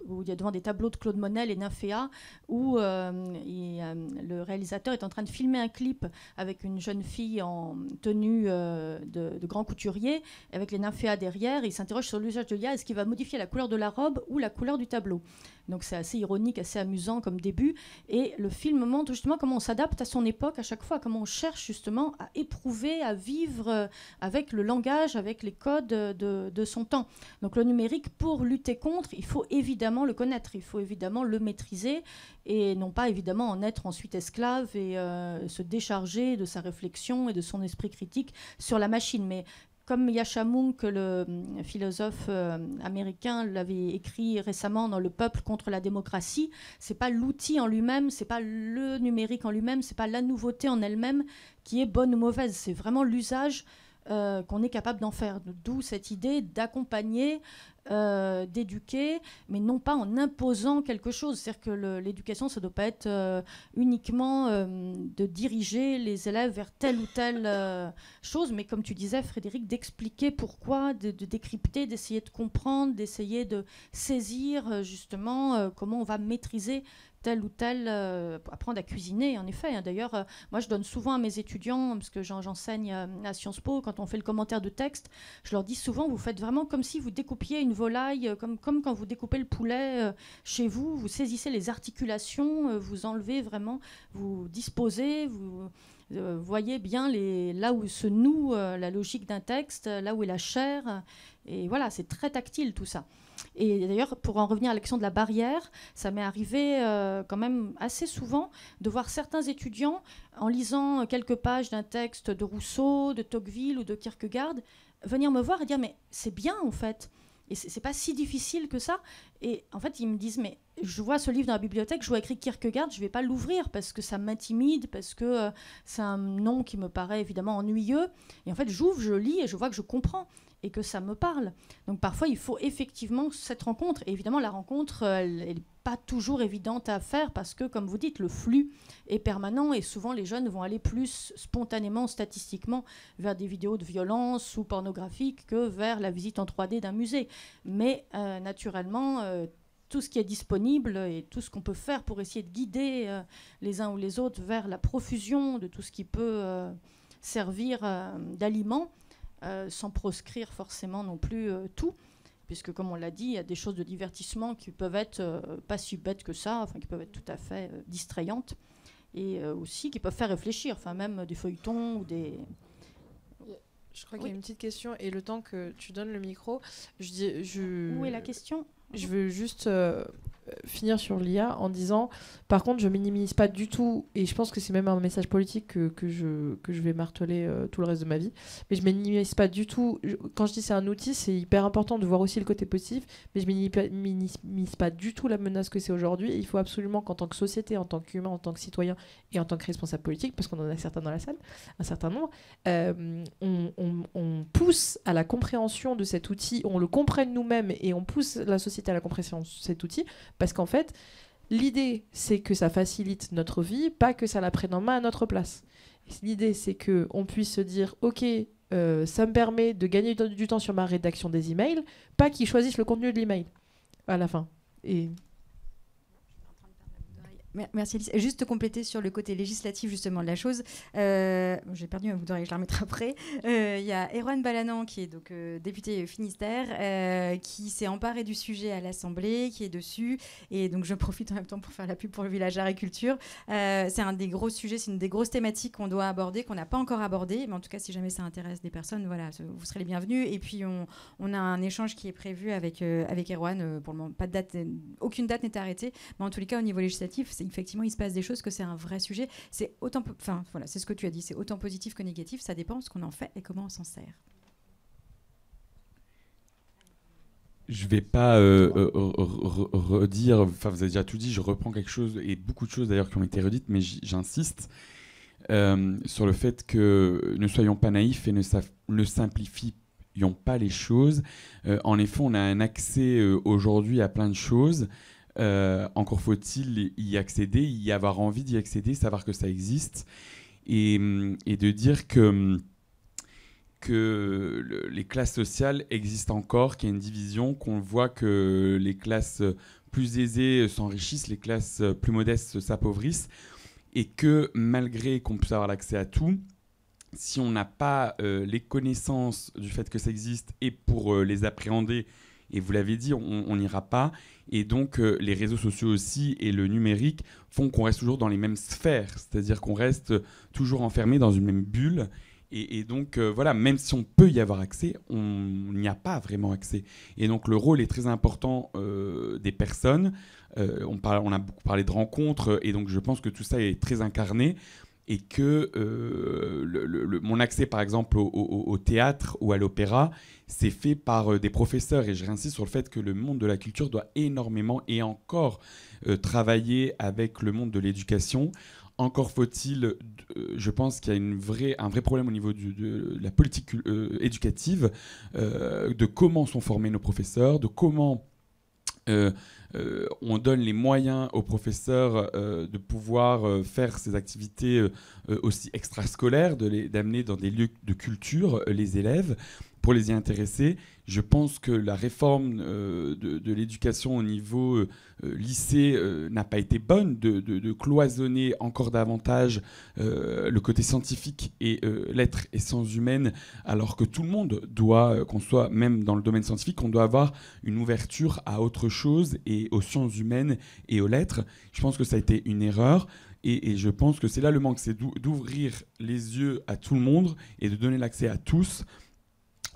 où il y a devant des tableaux de Claude Monet, les Nymphéas, où le réalisateur est en train de filmer un clip avec une jeune fille en tenue de grand couturier, avec les Nymphéas derrière, et il s'interroge sur l'usage de l'IA. Est-ce qu'il va modifier la couleur de la robe ou la couleur du tableau? Donc c'est assez ironique, assez amusant comme début. Et le film montre justement comment on s'adapte à son époque à chaque fois, comment on cherche justement à éprouver, à vivre avec le langage, avec les codes de son temps. Donc le numérique, pour lutter contre, il faut évidemment le connaître, il faut évidemment le maîtriser et non pas évidemment en être ensuite esclave et se décharger de sa réflexion et de son esprit critique sur la machine. Mais comme Yascha Mounk, le philosophe américain, l'avait écrit récemment dans Le Peuple contre la démocratie, c'est pas l'outil en lui-même, c'est pas le numérique en lui-même, c'est pas la nouveauté en elle-même qui est bonne ou mauvaise, c'est vraiment l'usage qu'on est capable d'en faire. D'où cette idée d'accompagner, d'éduquer, mais non pas en imposant quelque chose. C'est-à-dire que l'éducation, ça ne doit pas être uniquement de diriger les élèves vers telle ou telle chose, mais comme tu disais, Frédéric, d'expliquer pourquoi, de décrypter, d'essayer de comprendre, d'essayer de saisir justement comment on va maîtriser tel ou tel, apprendre à cuisiner, en effet. Hein. D'ailleurs, moi, je donne souvent à mes étudiants, parce que j'enseigne à Sciences Po, quand on fait le commentaire de texte, je leur dis souvent, vous faites vraiment comme si vous découpiez une volaille, comme quand vous découpez le poulet chez vous, vous saisissez les articulations, vous enlevez vraiment, vous disposez, vous voyez bien là où se noue la logique d'un texte, là où est la chair. Et voilà, c'est très tactile tout ça. Et d'ailleurs, pour en revenir à l'action de la barrière, ça m'est arrivé quand même assez souvent de voir certains étudiants, en lisant quelques pages d'un texte de Rousseau, de Tocqueville ou de Kierkegaard, venir me voir et dire « mais c'est bien en fait ». Et c'est pas si difficile que ça. Et en fait, ils me disent, mais je vois ce livre dans la bibliothèque, je vois écrit Kierkegaard, je vais pas l'ouvrir parce que ça m'intimide, parce que c'est un nom qui me paraît évidemment ennuyeux. Et en fait, j'ouvre, je lis et je vois que je comprends et que ça me parle. Donc parfois, il faut effectivement cette rencontre. Et évidemment, la rencontre, elle n'est pas toujours évidente à faire parce que, comme vous dites, le flux est permanent et souvent les jeunes vont aller plus spontanément, statistiquement, vers des vidéos de violence ou pornographiques que vers la visite en 3D d'un musée. Mais naturellement, tout ce qui est disponible et tout ce qu'on peut faire pour essayer de guider les uns ou les autres vers la profusion de tout ce qui peut servir d'aliment, sans proscrire forcément non plus tout, puisque comme on l'a dit, il y a des choses de divertissement qui peuvent être pas si bêtes que ça, enfin qui peuvent être tout à fait distrayantes, et aussi qui peuvent faire réfléchir, enfin même des feuilletons ou des... Je crois qu'il y a une petite question, et le temps que tu donnes le micro, Où est la question ? Je veux juste finir sur l'IA en disant, par contre, je minimise pas du tout, et je pense que c'est même un message politique que je vais marteler tout le reste de ma vie, mais je minimise pas du tout. Quand je dis c'est un outil, c'est hyper important de voir aussi le côté positif, mais je minimise pas du tout la menace que c'est aujourd'hui. Et il faut absolument qu'en tant que société, en tant qu'humain, en tant que citoyen et en tant que responsable politique, parce qu'on en a certains dans la salle, un certain nombre, on pousse à la compréhension de cet outil, on le comprenne nous-mêmes et on pousse la société à la compréhension de cet outil, parce qu'en fait, l'idée, c'est que ça facilite notre vie, pas que ça la prenne en main à notre place. L'idée, c'est qu'on puisse se dire, ok, ça me permet de gagner du temps sur ma rédaction des emails, pas qu'ils choisissent le contenu de l'email à la fin. Et... Merci Alice. Et juste compléter sur le côté législatif justement de la chose. J'ai perdu ma boucle d'oreille, je la remettrai après. Il y a Erwan Balanan qui est donc député Finistère, qui s'est emparé du sujet à l'Assemblée, qui est dessus. Et donc je profite en même temps pour faire la pub pour le village agriculture. C'est un des gros sujets, c'est une des grosses thématiques qu'on doit aborder, qu'on n'a pas encore abordé. Mais en tout cas, si jamais ça intéresse des personnes, voilà, vous serez les bienvenus. Et puis on a un échange qui est prévu avec Erwan. Pour le moment, pas de date, aucune date n'est arrêtée. Mais en tous les cas, au niveau législatif, effectivement, il se passe des choses, que c'est un vrai sujet. C'est autant, enfin voilà, c'est ce que tu as dit, c'est autant positif que négatif. Ça dépend de ce qu'on en fait et comment on s'en sert. Je vais pas redire, enfin vous avez déjà tout dit, je reprends quelque chose, et beaucoup de choses d'ailleurs qui ont été redites, mais j'insiste sur le fait que ne soyons pas naïfs et ne simplifions pas les choses. En effet, on a un accès aujourd'hui à plein de choses. Encore faut-il y accéder, y avoir envie d'y accéder, savoir que ça existe, et de dire que les classes sociales existent encore, qu'il y a une division, qu'on voit que les classes plus aisées s'enrichissent, les classes plus modestes s'appauvrissent, et que malgré qu'on puisse avoir l'accès à tout, si on n'a pas les connaissances du fait que ça existe et pour les appréhender, et vous l'avez dit, on n'ira pas. Et donc, les réseaux sociaux aussi et le numérique font qu'on reste toujours dans les mêmes sphères. C'est-à-dire qu'on reste toujours enfermé dans une même bulle. Et donc, voilà, même si on peut y avoir accès, on n'y a pas vraiment accès. Et donc, le rôle est très important des personnes. On a beaucoup parlé de rencontres. Et donc, je pense que tout ça est très incarné. Et que mon accès, par exemple, au théâtre ou à l'opéra, c'est fait par des professeurs. Et je réinsiste sur le fait que le monde de la culture doit énormément et encore travailler avec le monde de l'éducation. Encore faut-il, je pense qu'il y a un vrai problème au niveau de la politique éducative, de comment sont formés nos professeurs, de comment on donne les moyens aux professeurs de pouvoir faire ces activités aussi extrascolaires, d'amener dans des lieux de culture les élèves pour les y intéresser. Je pense que la réforme de l'éducation au niveau lycée n'a pas été bonne, de cloisonner encore davantage le côté scientifique et lettres et sciences humaines, alors que tout le monde doit, qu'on soit même dans le domaine scientifique, on doit avoir une ouverture à autre chose et aux sciences humaines et aux lettres. Je pense que ça a été une erreur. Et je pense que c'est là le manque, c'est d'ouvrir les yeux à tout le monde et de donner l'accès à tous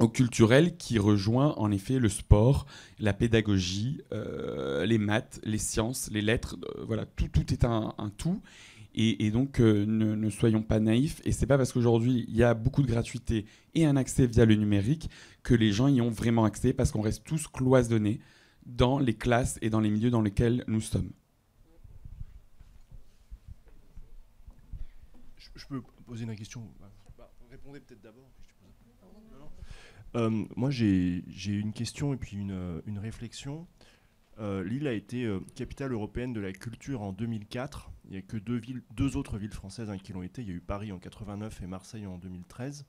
au culturel qui rejoint en effet le sport, la pédagogie, les maths, les sciences, les lettres, voilà, tout est un tout. Et donc ne soyons pas naïfs, et c'est pas parce qu'aujourd'hui il y a beaucoup de gratuité et un accès via le numérique que les gens y ont vraiment accès, parce qu'on reste tous cloisonnés dans les classes et dans les milieux dans lesquels nous sommes. Je peux poser une question. Répondez peut-être d'abord. Moi, j'ai une question et puis une réflexion. Lille a été capitale européenne de la culture en 2004. Il n'y a que deux autres villes françaises qui l'ont été. Il y a eu Paris en 89 et Marseille en 2013.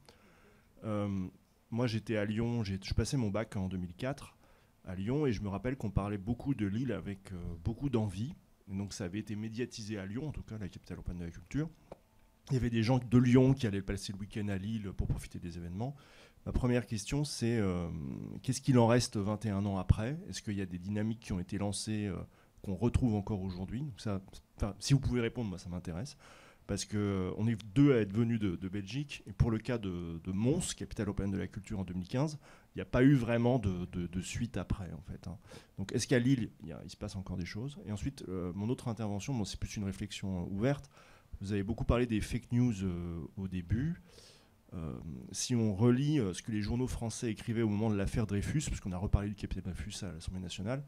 Moi, j'étais à Lyon. Je passais mon bac en 2004 à Lyon, et je me rappelle qu'on parlait beaucoup de Lille avec beaucoup d'envie. Et donc, ça avait été médiatisé à Lyon, en tout cas, la capitale européenne de la culture. Il y avait des gens de Lyon qui allaient passer le week-end à Lille pour profiter des événements. Ma première question, c'est qu'est-ce qu'il en reste 21 ans après ? Est-ce qu'il y a des dynamiques qui ont été lancées qu'on retrouve encore aujourd'hui ? Donc ça, si vous pouvez répondre, moi, ça m'intéresse. Parce qu'on est deux à être venus de Belgique. Et pour le cas de Mons, capitale européenne de la culture en 2015, il n'y a pas eu vraiment de suite après, en fait. Donc est-ce qu'à Lille, il se passe encore des choses ? Et ensuite, mon autre intervention, c'est plus une réflexion ouverte. Vous avez beaucoup parlé des fake news au début. Si on relit ce que les journaux français écrivaient au moment de l'affaire Dreyfus, parce qu'on a reparlé du capitaine Dreyfus à l'Assemblée nationale,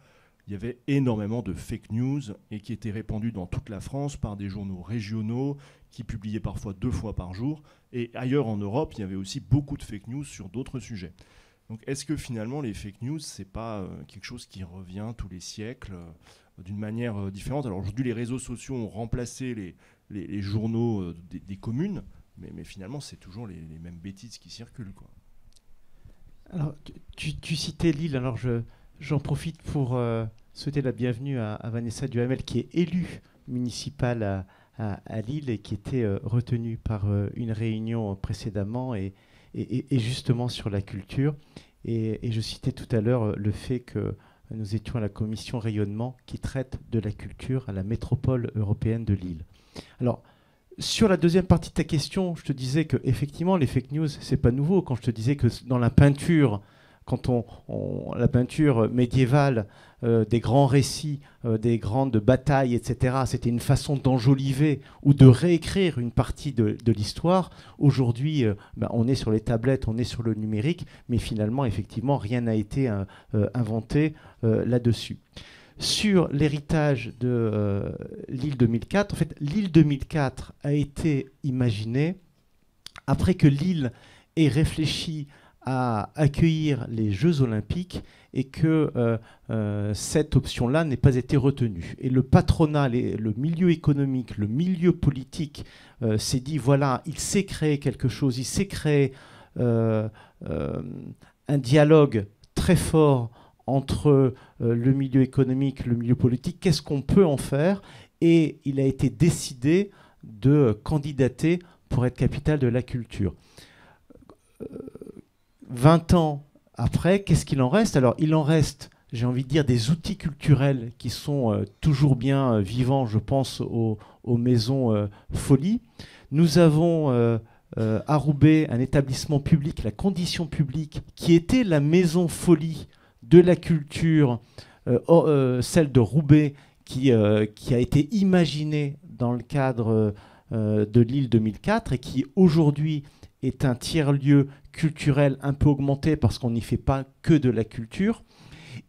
il y avait énormément de fake news et qui étaient répandues dans toute la France par des journaux régionaux qui publiaient parfois 2 fois par jour. Et ailleurs en Europe, il y avait aussi beaucoup de fake news sur d'autres sujets. Donc est-ce que finalement les fake news, c'est pas quelque chose qui revient tous les siècles d'une manière différente ? Alors aujourd'hui, les réseaux sociaux ont remplacé les journaux des communes, Mais finalement, c'est toujours les mêmes bêtises qui circulent, quoi. Alors, tu citais Lille, alors j'en profite pour souhaiter la bienvenue à Vanessa Duhamel, qui est élue municipale à Lille et qui était retenue par une réunion précédemment et justement sur la culture. Et je citais tout à l'heure le fait que nous étions à la commission rayonnement qui traite de la culture à la métropole européenne de Lille. Alors, sur la deuxième partie de ta question, je te disais que effectivement les fake news, c'est pas nouveau. Quand je te disais que dans la peinture, quand la peinture médiévale, des grands récits, des grandes batailles, etc., c'était une façon d'enjoliver ou de réécrire une partie de l'histoire. Aujourd'hui, on est sur les tablettes, on est sur le numérique, mais finalement, effectivement, rien n'a été inventé là-dessus. Sur l'héritage de l'île 2004, en fait, l'île 2004 a été imaginée après que Lille ait réfléchi à accueillir les Jeux Olympiques et que cette option-là n'ait pas été retenue. Et le patronat, le milieu économique, le milieu politique s'est dit, voilà, il s'est créé quelque chose, il s'est créé un dialogue très fort entre le milieu économique, le milieu politique, qu'est-ce qu'on peut en faire? Et il a été décidé de candidater pour être capitale de la culture. 20 ans après, qu'est-ce qu'il en reste? Alors, il en reste, j'ai envie de dire, des outils culturels qui sont toujours bien vivants, je pense aux maisons Folie. Nous avons à Roubaix un établissement public, la Condition publique, qui était la maison Folie de la culture, celle de Roubaix, qui a été imaginée dans le cadre de l'île 2004 et qui aujourd'hui est un tiers-lieu culturel un peu augmenté parce qu'on n'y fait pas que de la culture.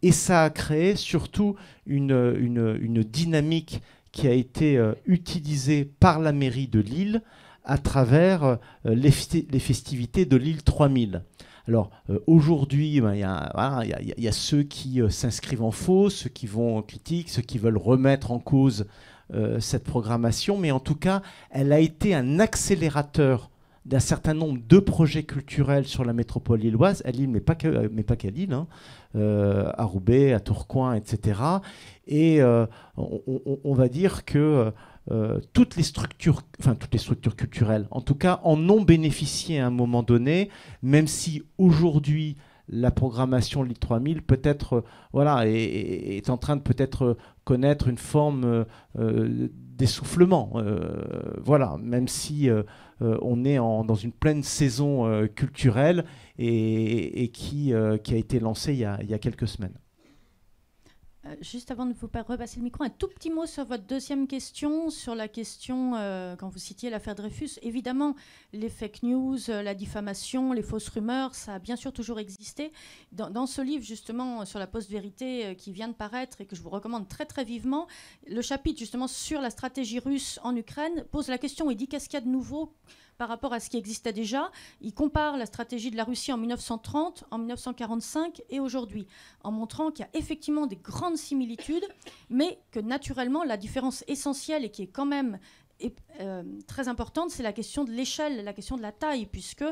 Et ça a créé surtout une dynamique qui a été utilisée par la mairie de Lille à travers les festivités de l'île 3000. Alors aujourd'hui, il y a ceux qui s'inscrivent en faux, ceux qui vont critiquer, ceux qui veulent remettre en cause cette programmation, mais en tout cas, elle a été un accélérateur d'un certain nombre de projets culturels sur la métropole lilloise, à Lille, mais pas qu'à Lille, hein, à Roubaix, à Tourcoing, etc. Et on va dire que toutes les structures culturelles, en tout cas, en ont bénéficié à un moment donné, même si aujourd'hui, la programmation Lille 3000 peut-être est en train de peut-être connaître une forme d'essoufflement. Même si on est dans une pleine saison culturelle et qui a été lancée il y a quelques semaines. Juste avant de vous repasser le micro, un tout petit mot sur votre deuxième question, sur la question, quand vous citiez l'affaire Dreyfus. Évidemment, les fake news, la diffamation, les fausses rumeurs, ça a bien sûr toujours existé. Dans ce livre, justement, sur la post-vérité qui vient de paraître et que je vous recommande très très vivement, le chapitre justement sur la stratégie russe en Ukraine pose la question, il dit qu'est-ce qu'il y a de nouveau par rapport à ce qui existait déjà. Il compare la stratégie de la Russie en 1930, en 1945 et aujourd'hui, en montrant qu'il y a effectivement des grandes similitudes, mais que naturellement, la différence essentielle et qui est quand même très importante, c'est la question de l'échelle, la question de la taille, puisque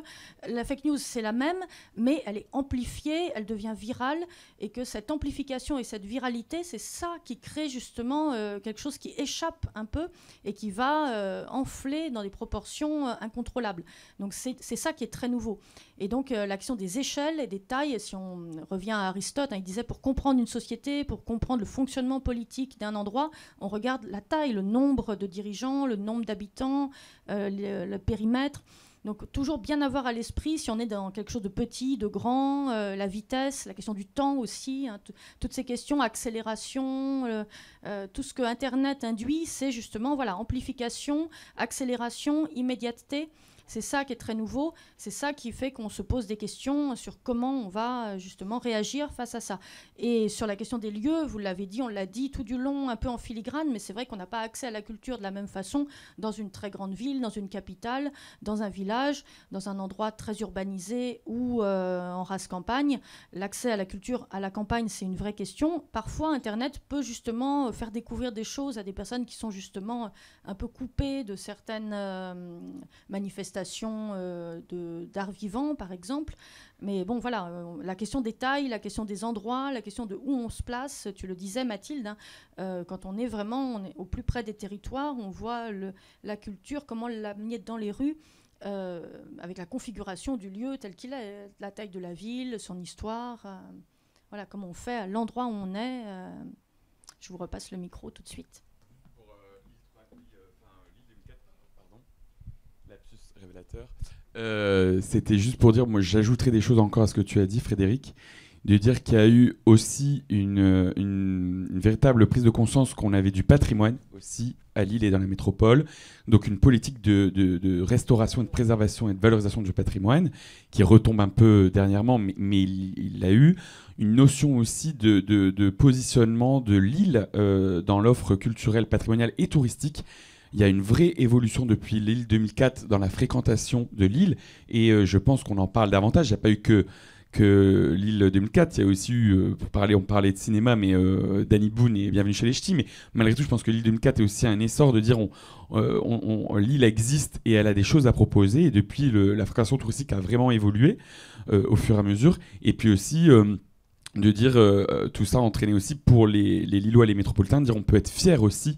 la fake news, c'est la même, mais elle est amplifiée, elle devient virale, et que cette amplification et cette viralité, c'est ça qui crée justement quelque chose qui échappe un peu et qui va enfler dans des proportions incontrôlables. Donc c'est ça qui est très nouveau. Et donc l'action des échelles et des tailles, si on revient à Aristote, il disait pour comprendre une société, pour comprendre le fonctionnement politique d'un endroit, on regarde la taille, le nombre de dirigeants, le nombre d'habitants, le périmètre. Donc toujours bien avoir à l'esprit, si on est dans quelque chose de petit, de grand, la vitesse, la question du temps aussi, toutes ces questions, accélération, tout ce que Internet induit, c'est justement amplification, accélération, immédiateté. C'est ça qui est très nouveau, c'est ça qui fait qu'on se pose des questions sur comment on va justement réagir face à ça. Et sur la question des lieux, vous l'avez dit, on l'a dit tout du long, un peu en filigrane, mais c'est vrai qu'on n'a pas accès à la culture de la même façon dans une très grande ville, dans une capitale, dans un village, dans un endroit très urbanisé ou en race campagne. L'accès à la culture à la campagne, c'est une vraie question. Parfois, Internet peut justement faire découvrir des choses à des personnes qui sont justement un peu coupées de certaines manifestations manifestations d'art vivant, par exemple. Mais bon, voilà, la question des tailles, la question des endroits, la question de où on se place, tu le disais, Mathilde, hein, quand on est au plus près des territoires, on voit la culture, comment l'amener dans les rues, avec la configuration du lieu tel qu'il est, la taille de la ville, son histoire, voilà, comment on fait à l'endroit où on est. Je vous repasse le micro tout de suite. Révélateur. C'était juste pour dire, moi j'ajouterai des choses encore à ce que tu as dit, Frédéric, de dire qu'il y a eu aussi une véritable prise de conscience qu'on avait du patrimoine aussi à Lille et dans la métropole, donc une politique de restauration, et de préservation et de valorisation du patrimoine qui retombe un peu dernièrement, mais il a eu une notion aussi de positionnement de Lille dans l'offre culturelle, patrimoniale et touristique. Il y a une vraie évolution depuis Lille 2004 dans la fréquentation de Lille et je pense qu'on en parle davantage. Il n'y a pas eu que Lille 2004, il y a aussi eu, on parlait de cinéma, mais Danny Boone et Bienvenue chez les Ch'tis, mais malgré tout, je pense que Lille 2004 est aussi un essor de dire Lille existe et elle a des choses à proposer et depuis la fréquentation touristique a vraiment évolué au fur et à mesure et puis aussi de dire tout ça entraîné aussi pour les Lillois et les métropolitains, de dire on peut être fier aussi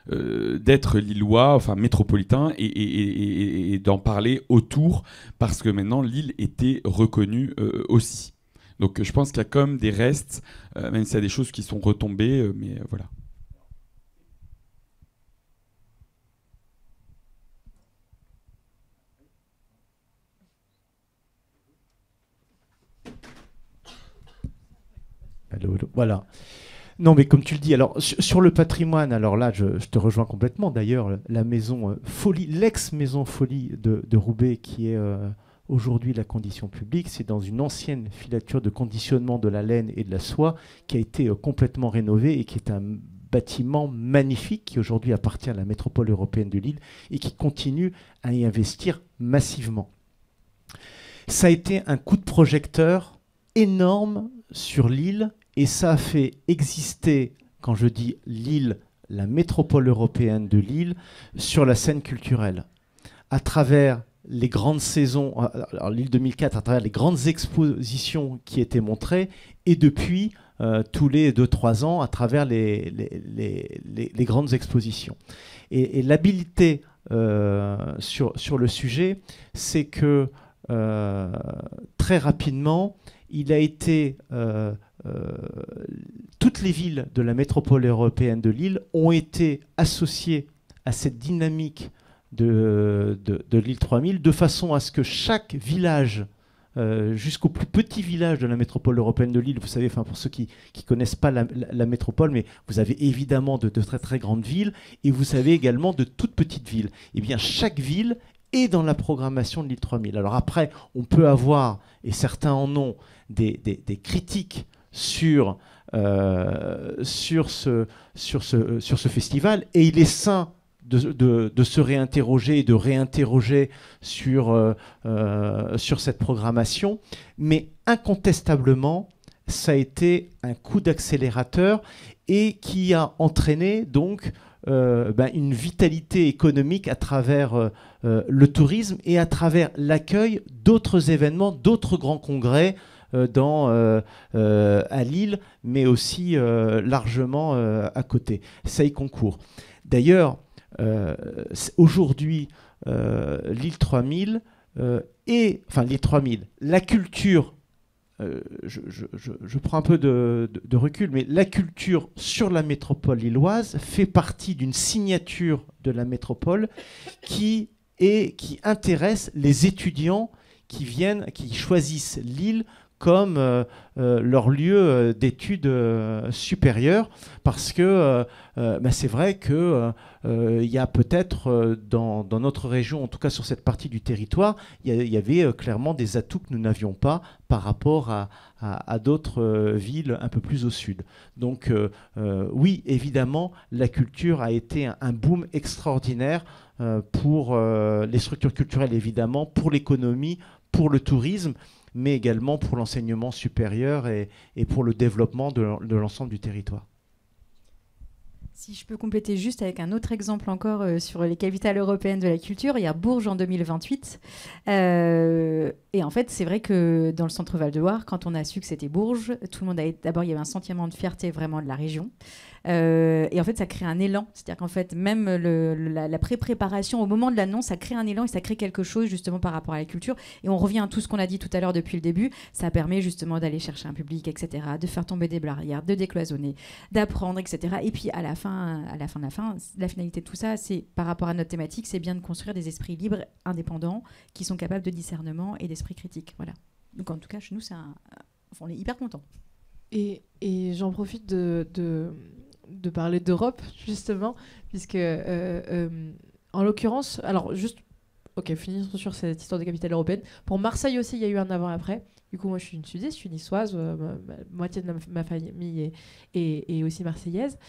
d'être lillois, enfin métropolitain, et d'en parler autour, parce que maintenant Lille était reconnue aussi. Donc je pense qu'il y a comme des restes, même s'il y a des choses qui sont retombées, mais voilà. Allô, voilà. Non, mais comme tu le dis, alors sur le patrimoine, alors là, je te rejoins complètement. D'ailleurs, la maison Folie, l'ex-maison Folie de Roubaix, qui est aujourd'hui la condition publique, c'est dans une ancienne filature de conditionnement de la laine et de la soie qui a été complètement rénovée et qui est un bâtiment magnifique qui aujourd'hui appartient à la métropole européenne de Lille et qui continue à y investir massivement. Ça a été un coup de projecteur énorme sur Lille. Et ça a fait exister, quand je dis Lille, la métropole européenne de Lille, sur la scène culturelle. À travers les grandes saisons, alors Lille 2004, à travers les grandes expositions qui étaient montrées, et depuis, tous les 2-3 ans, à travers les grandes expositions. Et l'habilité sur le sujet, c'est que très rapidement, il a été... toutes les villes de la métropole européenne de Lille ont été associées à cette dynamique de Lille 3000 de façon à ce que chaque village, jusqu'au plus petit village de la métropole européenne de Lille, vous savez, pour ceux qui ne connaissent pas la métropole, mais vous avez évidemment de très très grandes villes et vous avez également de toutes petites villes. Et bien chaque ville est dans la programmation de Lille 3000. Alors après, on peut avoir, et certains en ont, des critiques sur ce festival, et il est sain de se réinterroger et de réinterroger sur cette programmation, mais incontestablement, ça a été un coup d'accélérateur et qui a entraîné donc une vitalité économique à travers le tourisme et à travers l'accueil d'autres événements, d'autres grands congrès à Lille, mais aussi largement à côté. Ça y concourt. D'ailleurs, aujourd'hui, Lille 3000 Lille 3000, la culture, je prends un peu de recul, mais la culture sur la métropole lilloise fait partie d'une signature de la métropole qui intéresse les étudiants qui choisissent Lille comme leur lieu d'études supérieures, parce que c'est vrai qu'il y a peut-être dans notre région, en tout cas sur cette partie du territoire, il y avait clairement des atouts que nous n'avions pas par rapport à d'autres villes un peu plus au sud. Donc oui, évidemment, la culture a été un boom extraordinaire pour les structures culturelles, évidemment, pour l'économie, pour le tourisme, mais également pour l'enseignement supérieur et pour le développement de l'ensemble du territoire. Si je peux compléter juste avec un autre exemple encore sur les capitales européennes de la culture, il y a Bourges en 2028. Et en fait, c'est vrai que dans le centre Val-de-Loire, quand on a su que c'était Bourges, tout le monde d'abord, il y avait un sentiment de fierté vraiment de la région. Et en fait, ça crée un élan. C'est-à-dire qu'en fait, même la pré-préparation, au moment de l'annonce, ça crée un élan et ça crée quelque chose justement par rapport à la culture. Et on revient à tout ce qu'on a dit tout à l'heure depuis le début. Ça permet justement d'aller chercher un public, etc., de faire tomber des barrières, de décloisonner, d'apprendre, etc. Et puis à la fin, la finalité de tout ça, c'est par rapport à notre thématique, c'est bien de construire des esprits libres, indépendants, qui sont capables de discernement et d'esprit critique. Voilà. Donc en tout cas, chez nous, on est hyper contents. Et j'en profite de parler d'Europe, justement, puisque, en l'occurrence, alors juste, finissons sur cette histoire de capitale européenne. Pour Marseille aussi, il y a eu un avant-après. Du coup, moi, je suis une sudiste, je suis niçoise, moitié de ma famille est aussi marseillaise.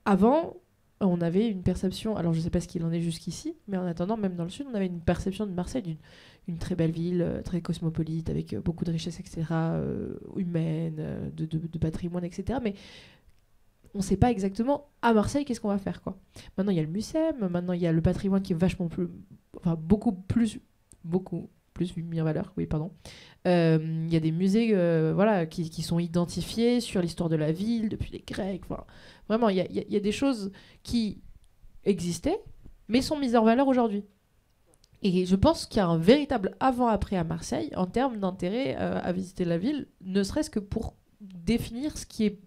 Avant, on avait une perception, alors je ne sais pas ce qu'il en est jusqu'ici, mais en attendant, même dans le sud, on avait une perception de Marseille d'une très belle ville, très cosmopolite, avec beaucoup de richesses, etc., humaines, de patrimoine, etc. Mais on ne sait pas exactement, à Marseille, qu'est-ce qu'on va faire, quoi. Maintenant, il y a le MUSEM, maintenant, il y a le patrimoine qui est vachement plus... Enfin, beaucoup plus mis en valeur, oui, pardon. Il y a des musées qui sont identifiés sur l'histoire de la ville, depuis les Grecs. Enfin, vraiment, il y a des choses qui existaient, mais sont mises en valeur aujourd'hui. Et je pense qu'il y a un véritable avant-après à Marseille en termes d'intérêt à visiter la ville, ne serait-ce que pour définir ce qui est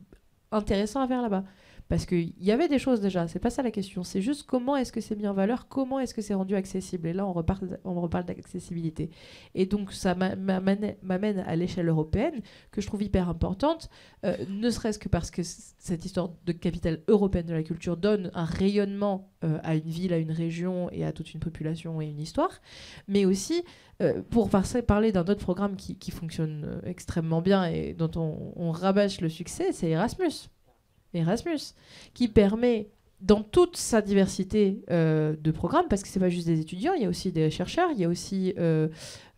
intéressant à faire là-bas. Parce qu'il y avait des choses déjà, c'est pas ça la question. C'est juste comment est-ce que c'est mis en valeur, comment est-ce que c'est rendu accessible. Et là, on reparle d'accessibilité. Et donc, ça m'amène à l'échelle européenne, que je trouve hyper importante, ne serait-ce que parce que cette histoire de capitale européenne de la culture donne un rayonnement à une ville, à une région et à toute une population et une histoire. Mais aussi, pour parler d'un autre programme qui fonctionne extrêmement bien et dont on rabâche le succès, c'est Erasmus, qui permet, dans toute sa diversité de programmes, parce que c'est pas juste des étudiants, il y a aussi des chercheurs, il y a aussi,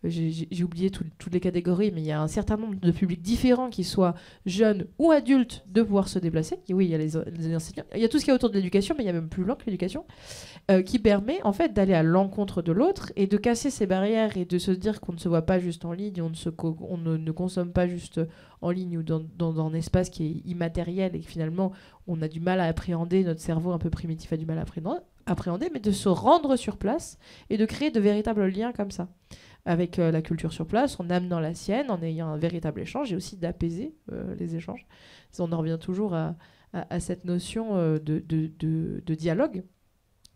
j'ai oublié toutes les catégories, mais il y a un certain nombre de publics différents, qui soient jeunes ou adultes, de pouvoir se déplacer. Et oui, il y a les enseignants, il y a tout ce qu'il y a autour de l'éducation, mais il y a même plus loin que l'éducation, qui permet en fait d'aller à l'encontre de l'autre et de casser ces barrières et de se dire qu'on ne se voit pas juste en ligne, on ne consomme pas juste en ligne ou dans un espace qui est immatériel et que finalement on a du mal à appréhender, notre cerveau un peu primitif a du mal à appréhender, mais de se rendre sur place et de créer de véritables liens comme ça avec la culture sur place, en amenant la sienne, en ayant un véritable échange et aussi d'apaiser les échanges. On en revient toujours à cette notion de dialogue.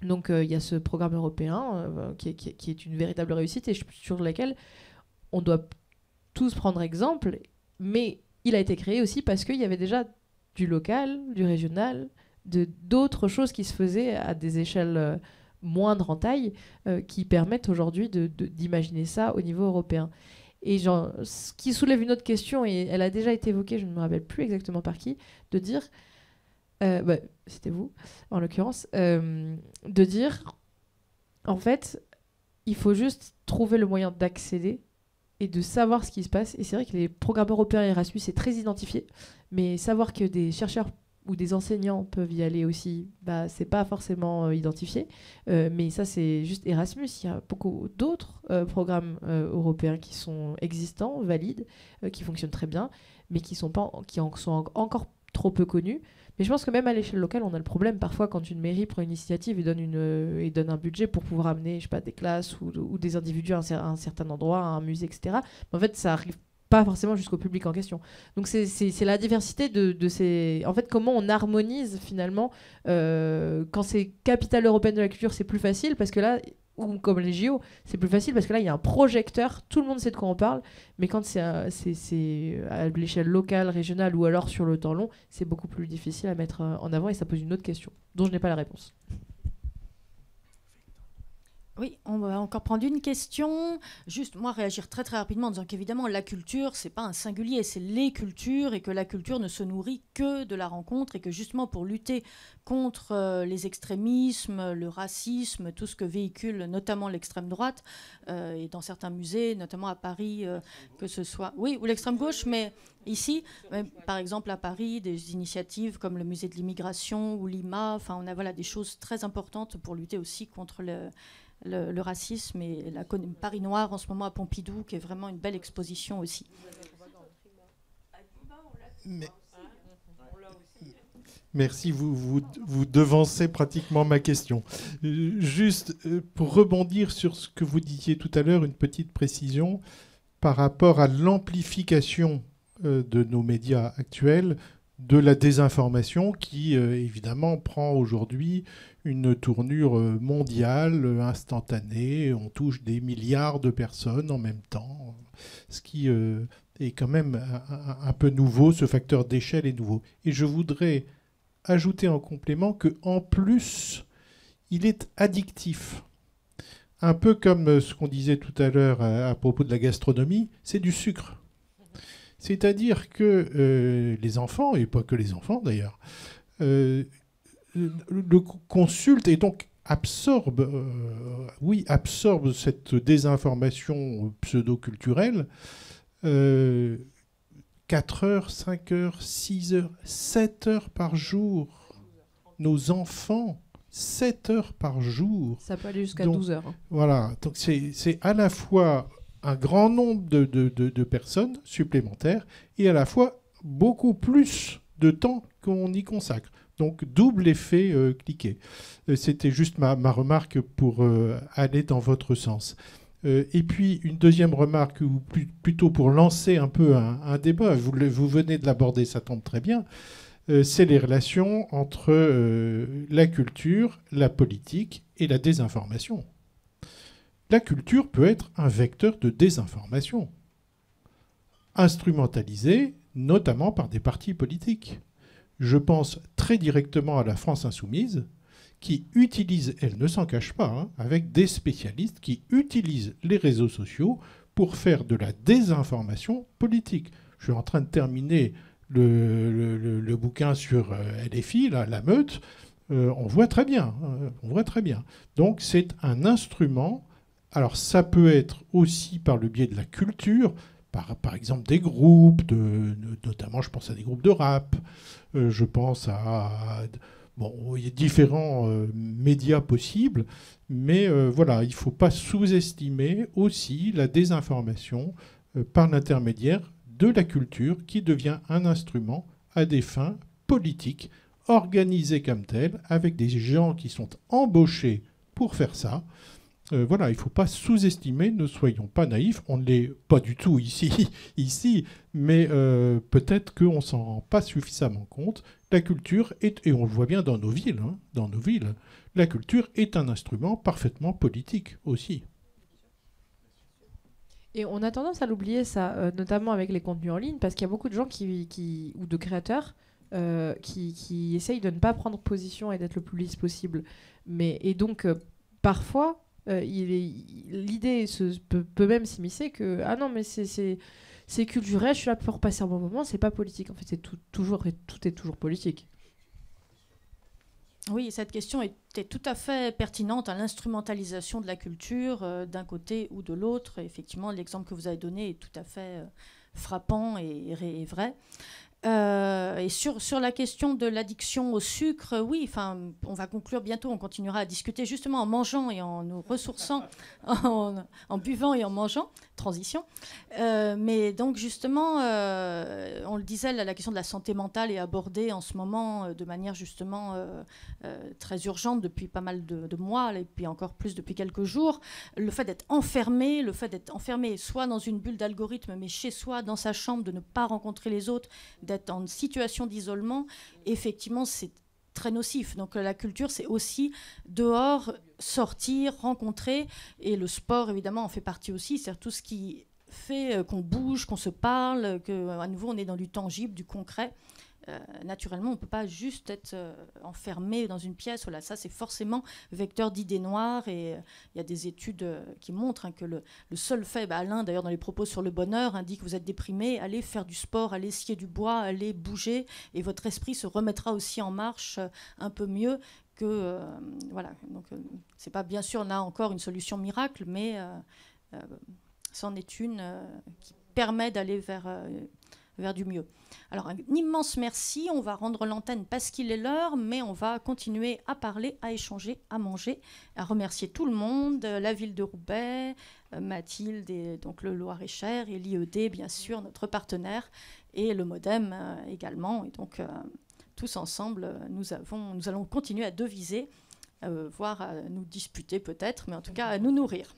Donc il y a ce programme européen qui est une véritable réussite et sur laquelle on doit tous prendre exemple, mais il a été créé aussi parce qu'il y avait déjà du local, du régional, d'autres choses qui se faisaient à des échelles moindres en taille qui permettent aujourd'hui d'imaginer ça au niveau européen. Et ce qui soulève une autre question, et elle a déjà été évoquée, je ne me rappelle plus exactement par qui, de dire... c'était vous, en l'occurrence, de dire, en fait, il faut juste trouver le moyen d'accéder et de savoir ce qui se passe. Et c'est vrai que les programmes européens Erasmus, c'est très identifié, mais savoir que des chercheurs ou des enseignants peuvent y aller aussi, c'est pas forcément identifié. Mais ça, c'est juste Erasmus. Il y a beaucoup d'autres programmes européens qui sont existants, valides, qui fonctionnent très bien, mais qui sont encore trop peu connus. Mais je pense que même à l'échelle locale, on a le problème parfois quand une mairie prend une initiative et donne un budget pour pouvoir amener, je sais pas, des classes ou des individus à un certain endroit, à un musée, etc. Mais en fait, ça arrive pas forcément jusqu'au public en question. Donc c'est la diversité de ces... En fait, comment on harmonise finalement quand c'est capitale européenne de la culture, c'est plus facile parce que là... ou comme les JO, c'est plus facile parce que là, il y a un projecteur, tout le monde sait de quoi on parle, mais quand c'est à l'échelle locale, régionale ou alors sur le temps long, c'est beaucoup plus difficile à mettre en avant et ça pose une autre question, dont je n'ai pas la réponse. Oui, on va encore prendre une question. Juste, moi, réagir très très rapidement en disant qu'évidemment, la culture, c'est pas un singulier, c'est les cultures, et que la culture ne se nourrit que de la rencontre, et que justement, pour lutter contre les extrémismes, le racisme, tout ce que véhicule notamment l'extrême droite, et dans certains musées, notamment à Paris, que ce soit... Oui, ou l'extrême gauche, mais ici, par exemple à Paris, des initiatives comme le musée de l'immigration ou l'IMA, enfin, on a voilà, des choses très importantes pour lutter aussi contre le racisme, et Paris Noir en ce moment à Pompidou, qui est vraiment une belle exposition aussi. Merci, vous devancez pratiquement ma question. Juste pour rebondir sur ce que vous disiez tout à l'heure, une petite précision par rapport à l'amplification de nos médias actuels de la désinformation qui, évidemment, prend aujourd'hui une tournure mondiale, instantanée. On touche des milliards de personnes en même temps, ce qui est quand même un peu nouveau, ce facteur d'échelle est nouveau. Et je voudrais ajouter en complément qu'en plus, il est addictif. Un peu comme ce qu'on disait tout à l'heure à propos de la gastronomie, c'est du sucre. C'est-à-dire que les enfants, et pas que les enfants d'ailleurs, le consultent et donc absorbent cette désinformation pseudo-culturelle 4 heures, 5 heures, 6 heures, 7 heures par jour. Nos enfants, 7 heures par jour. Ça peut aller jusqu'à 12 heures. Hein. Voilà, donc c'est à la fois un grand nombre de personnes supplémentaires et à la fois beaucoup plus de temps qu'on y consacre. Donc double effet cliqué. C'était juste ma remarque pour aller dans votre sens. Et puis une deuxième remarque, ou plutôt pour lancer un peu un débat, vous venez de l'aborder, ça tombe très bien, c'est les relations entre la culture, la politique et la désinformation. La culture peut être un vecteur de désinformation, instrumentalisé notamment par des partis politiques. Je pense très directement à la France insoumise, qui utilise, elle ne s'en cache pas, hein, avec des spécialistes qui utilisent les réseaux sociaux pour faire de la désinformation politique. Je suis en train de terminer le bouquin sur LFI, la meute. On voit très bien. On voit très bien. Donc c'est un instrument. Alors ça peut être aussi par le biais de la culture, par exemple des groupes, notamment je pense à des groupes de rap, je pense à... Bon, il y a différents médias possibles, mais voilà, il ne faut pas sous-estimer aussi la désinformation par l'intermédiaire de la culture qui devient un instrument à des fins politiques, organisé comme tel, avec des gens qui sont embauchés pour faire ça. Voilà, il ne faut pas sous-estimer, ne soyons pas naïfs, on ne l'est pas du tout ici, mais peut-être qu'on ne s'en rend pas suffisamment compte. La culture est, et on le voit bien dans nos villes, la culture est un instrument parfaitement politique aussi. Et on a tendance à l'oublier, ça, notamment avec les contenus en ligne, parce qu'il y a beaucoup de gens ou de créateurs qui essayent de ne pas prendre position et d'être le plus lisse possible. Et donc, parfois, l'idée peut même s'immiscer que « Ah non, mais c'est culturel, je suis là pour passer un bon moment, c'est pas politique. » En fait, tout est toujours politique. Oui, cette question était tout à fait pertinente à l'instrumentalisation de la culture d'un côté ou de l'autre. Effectivement, l'exemple que vous avez donné est tout à fait frappant et vrai. Et sur la question de l'addiction au sucre, oui, on va conclure bientôt, on continuera à discuter justement en mangeant et en nous ressourçant, en buvant et en mangeant, transition. Mais donc justement, on le disait, la question de la santé mentale est abordée en ce moment de manière justement très urgente depuis pas mal de mois, et puis encore plus depuis quelques jours. Le fait d'être enfermé soit dans une bulle d'algorithme, mais chez soi, dans sa chambre, de ne pas rencontrer les autres, d'être en situation d'isolement, effectivement, c'est très nocif. Donc la culture, c'est aussi dehors, sortir, rencontrer, et le sport, évidemment, en fait partie aussi. C'est tout ce qui fait qu'on bouge, qu'on se parle, qu'à nouveau, on est dans du tangible, du concret. naturellement, on ne peut pas juste être enfermé dans une pièce. Voilà, ça, c'est forcément vecteur d'idées noires. Et il y a des études qui montrent que le seul fait, Alain, d'ailleurs, dans les propos sur le bonheur, indique que vous êtes déprimé, allez faire du sport, allez scier du bois, allez bouger, et votre esprit se remettra aussi en marche un peu mieux que... voilà, donc c'est pas bien sûr là encore une solution miracle, mais c'en est une qui permet d'aller vers du mieux. Alors un immense merci, on va rendre l'antenne parce qu'il est l'heure, mais on va continuer à parler, à échanger, à manger, à remercier tout le monde, la ville de Roubaix, Mathilde et donc le Loir-et-Cher, et l'IED bien sûr, notre partenaire, et le MODEM également. Et donc tous ensemble, nous allons continuer à deviser, voire à nous disputer peut-être, mais en tout cas à nous nourrir.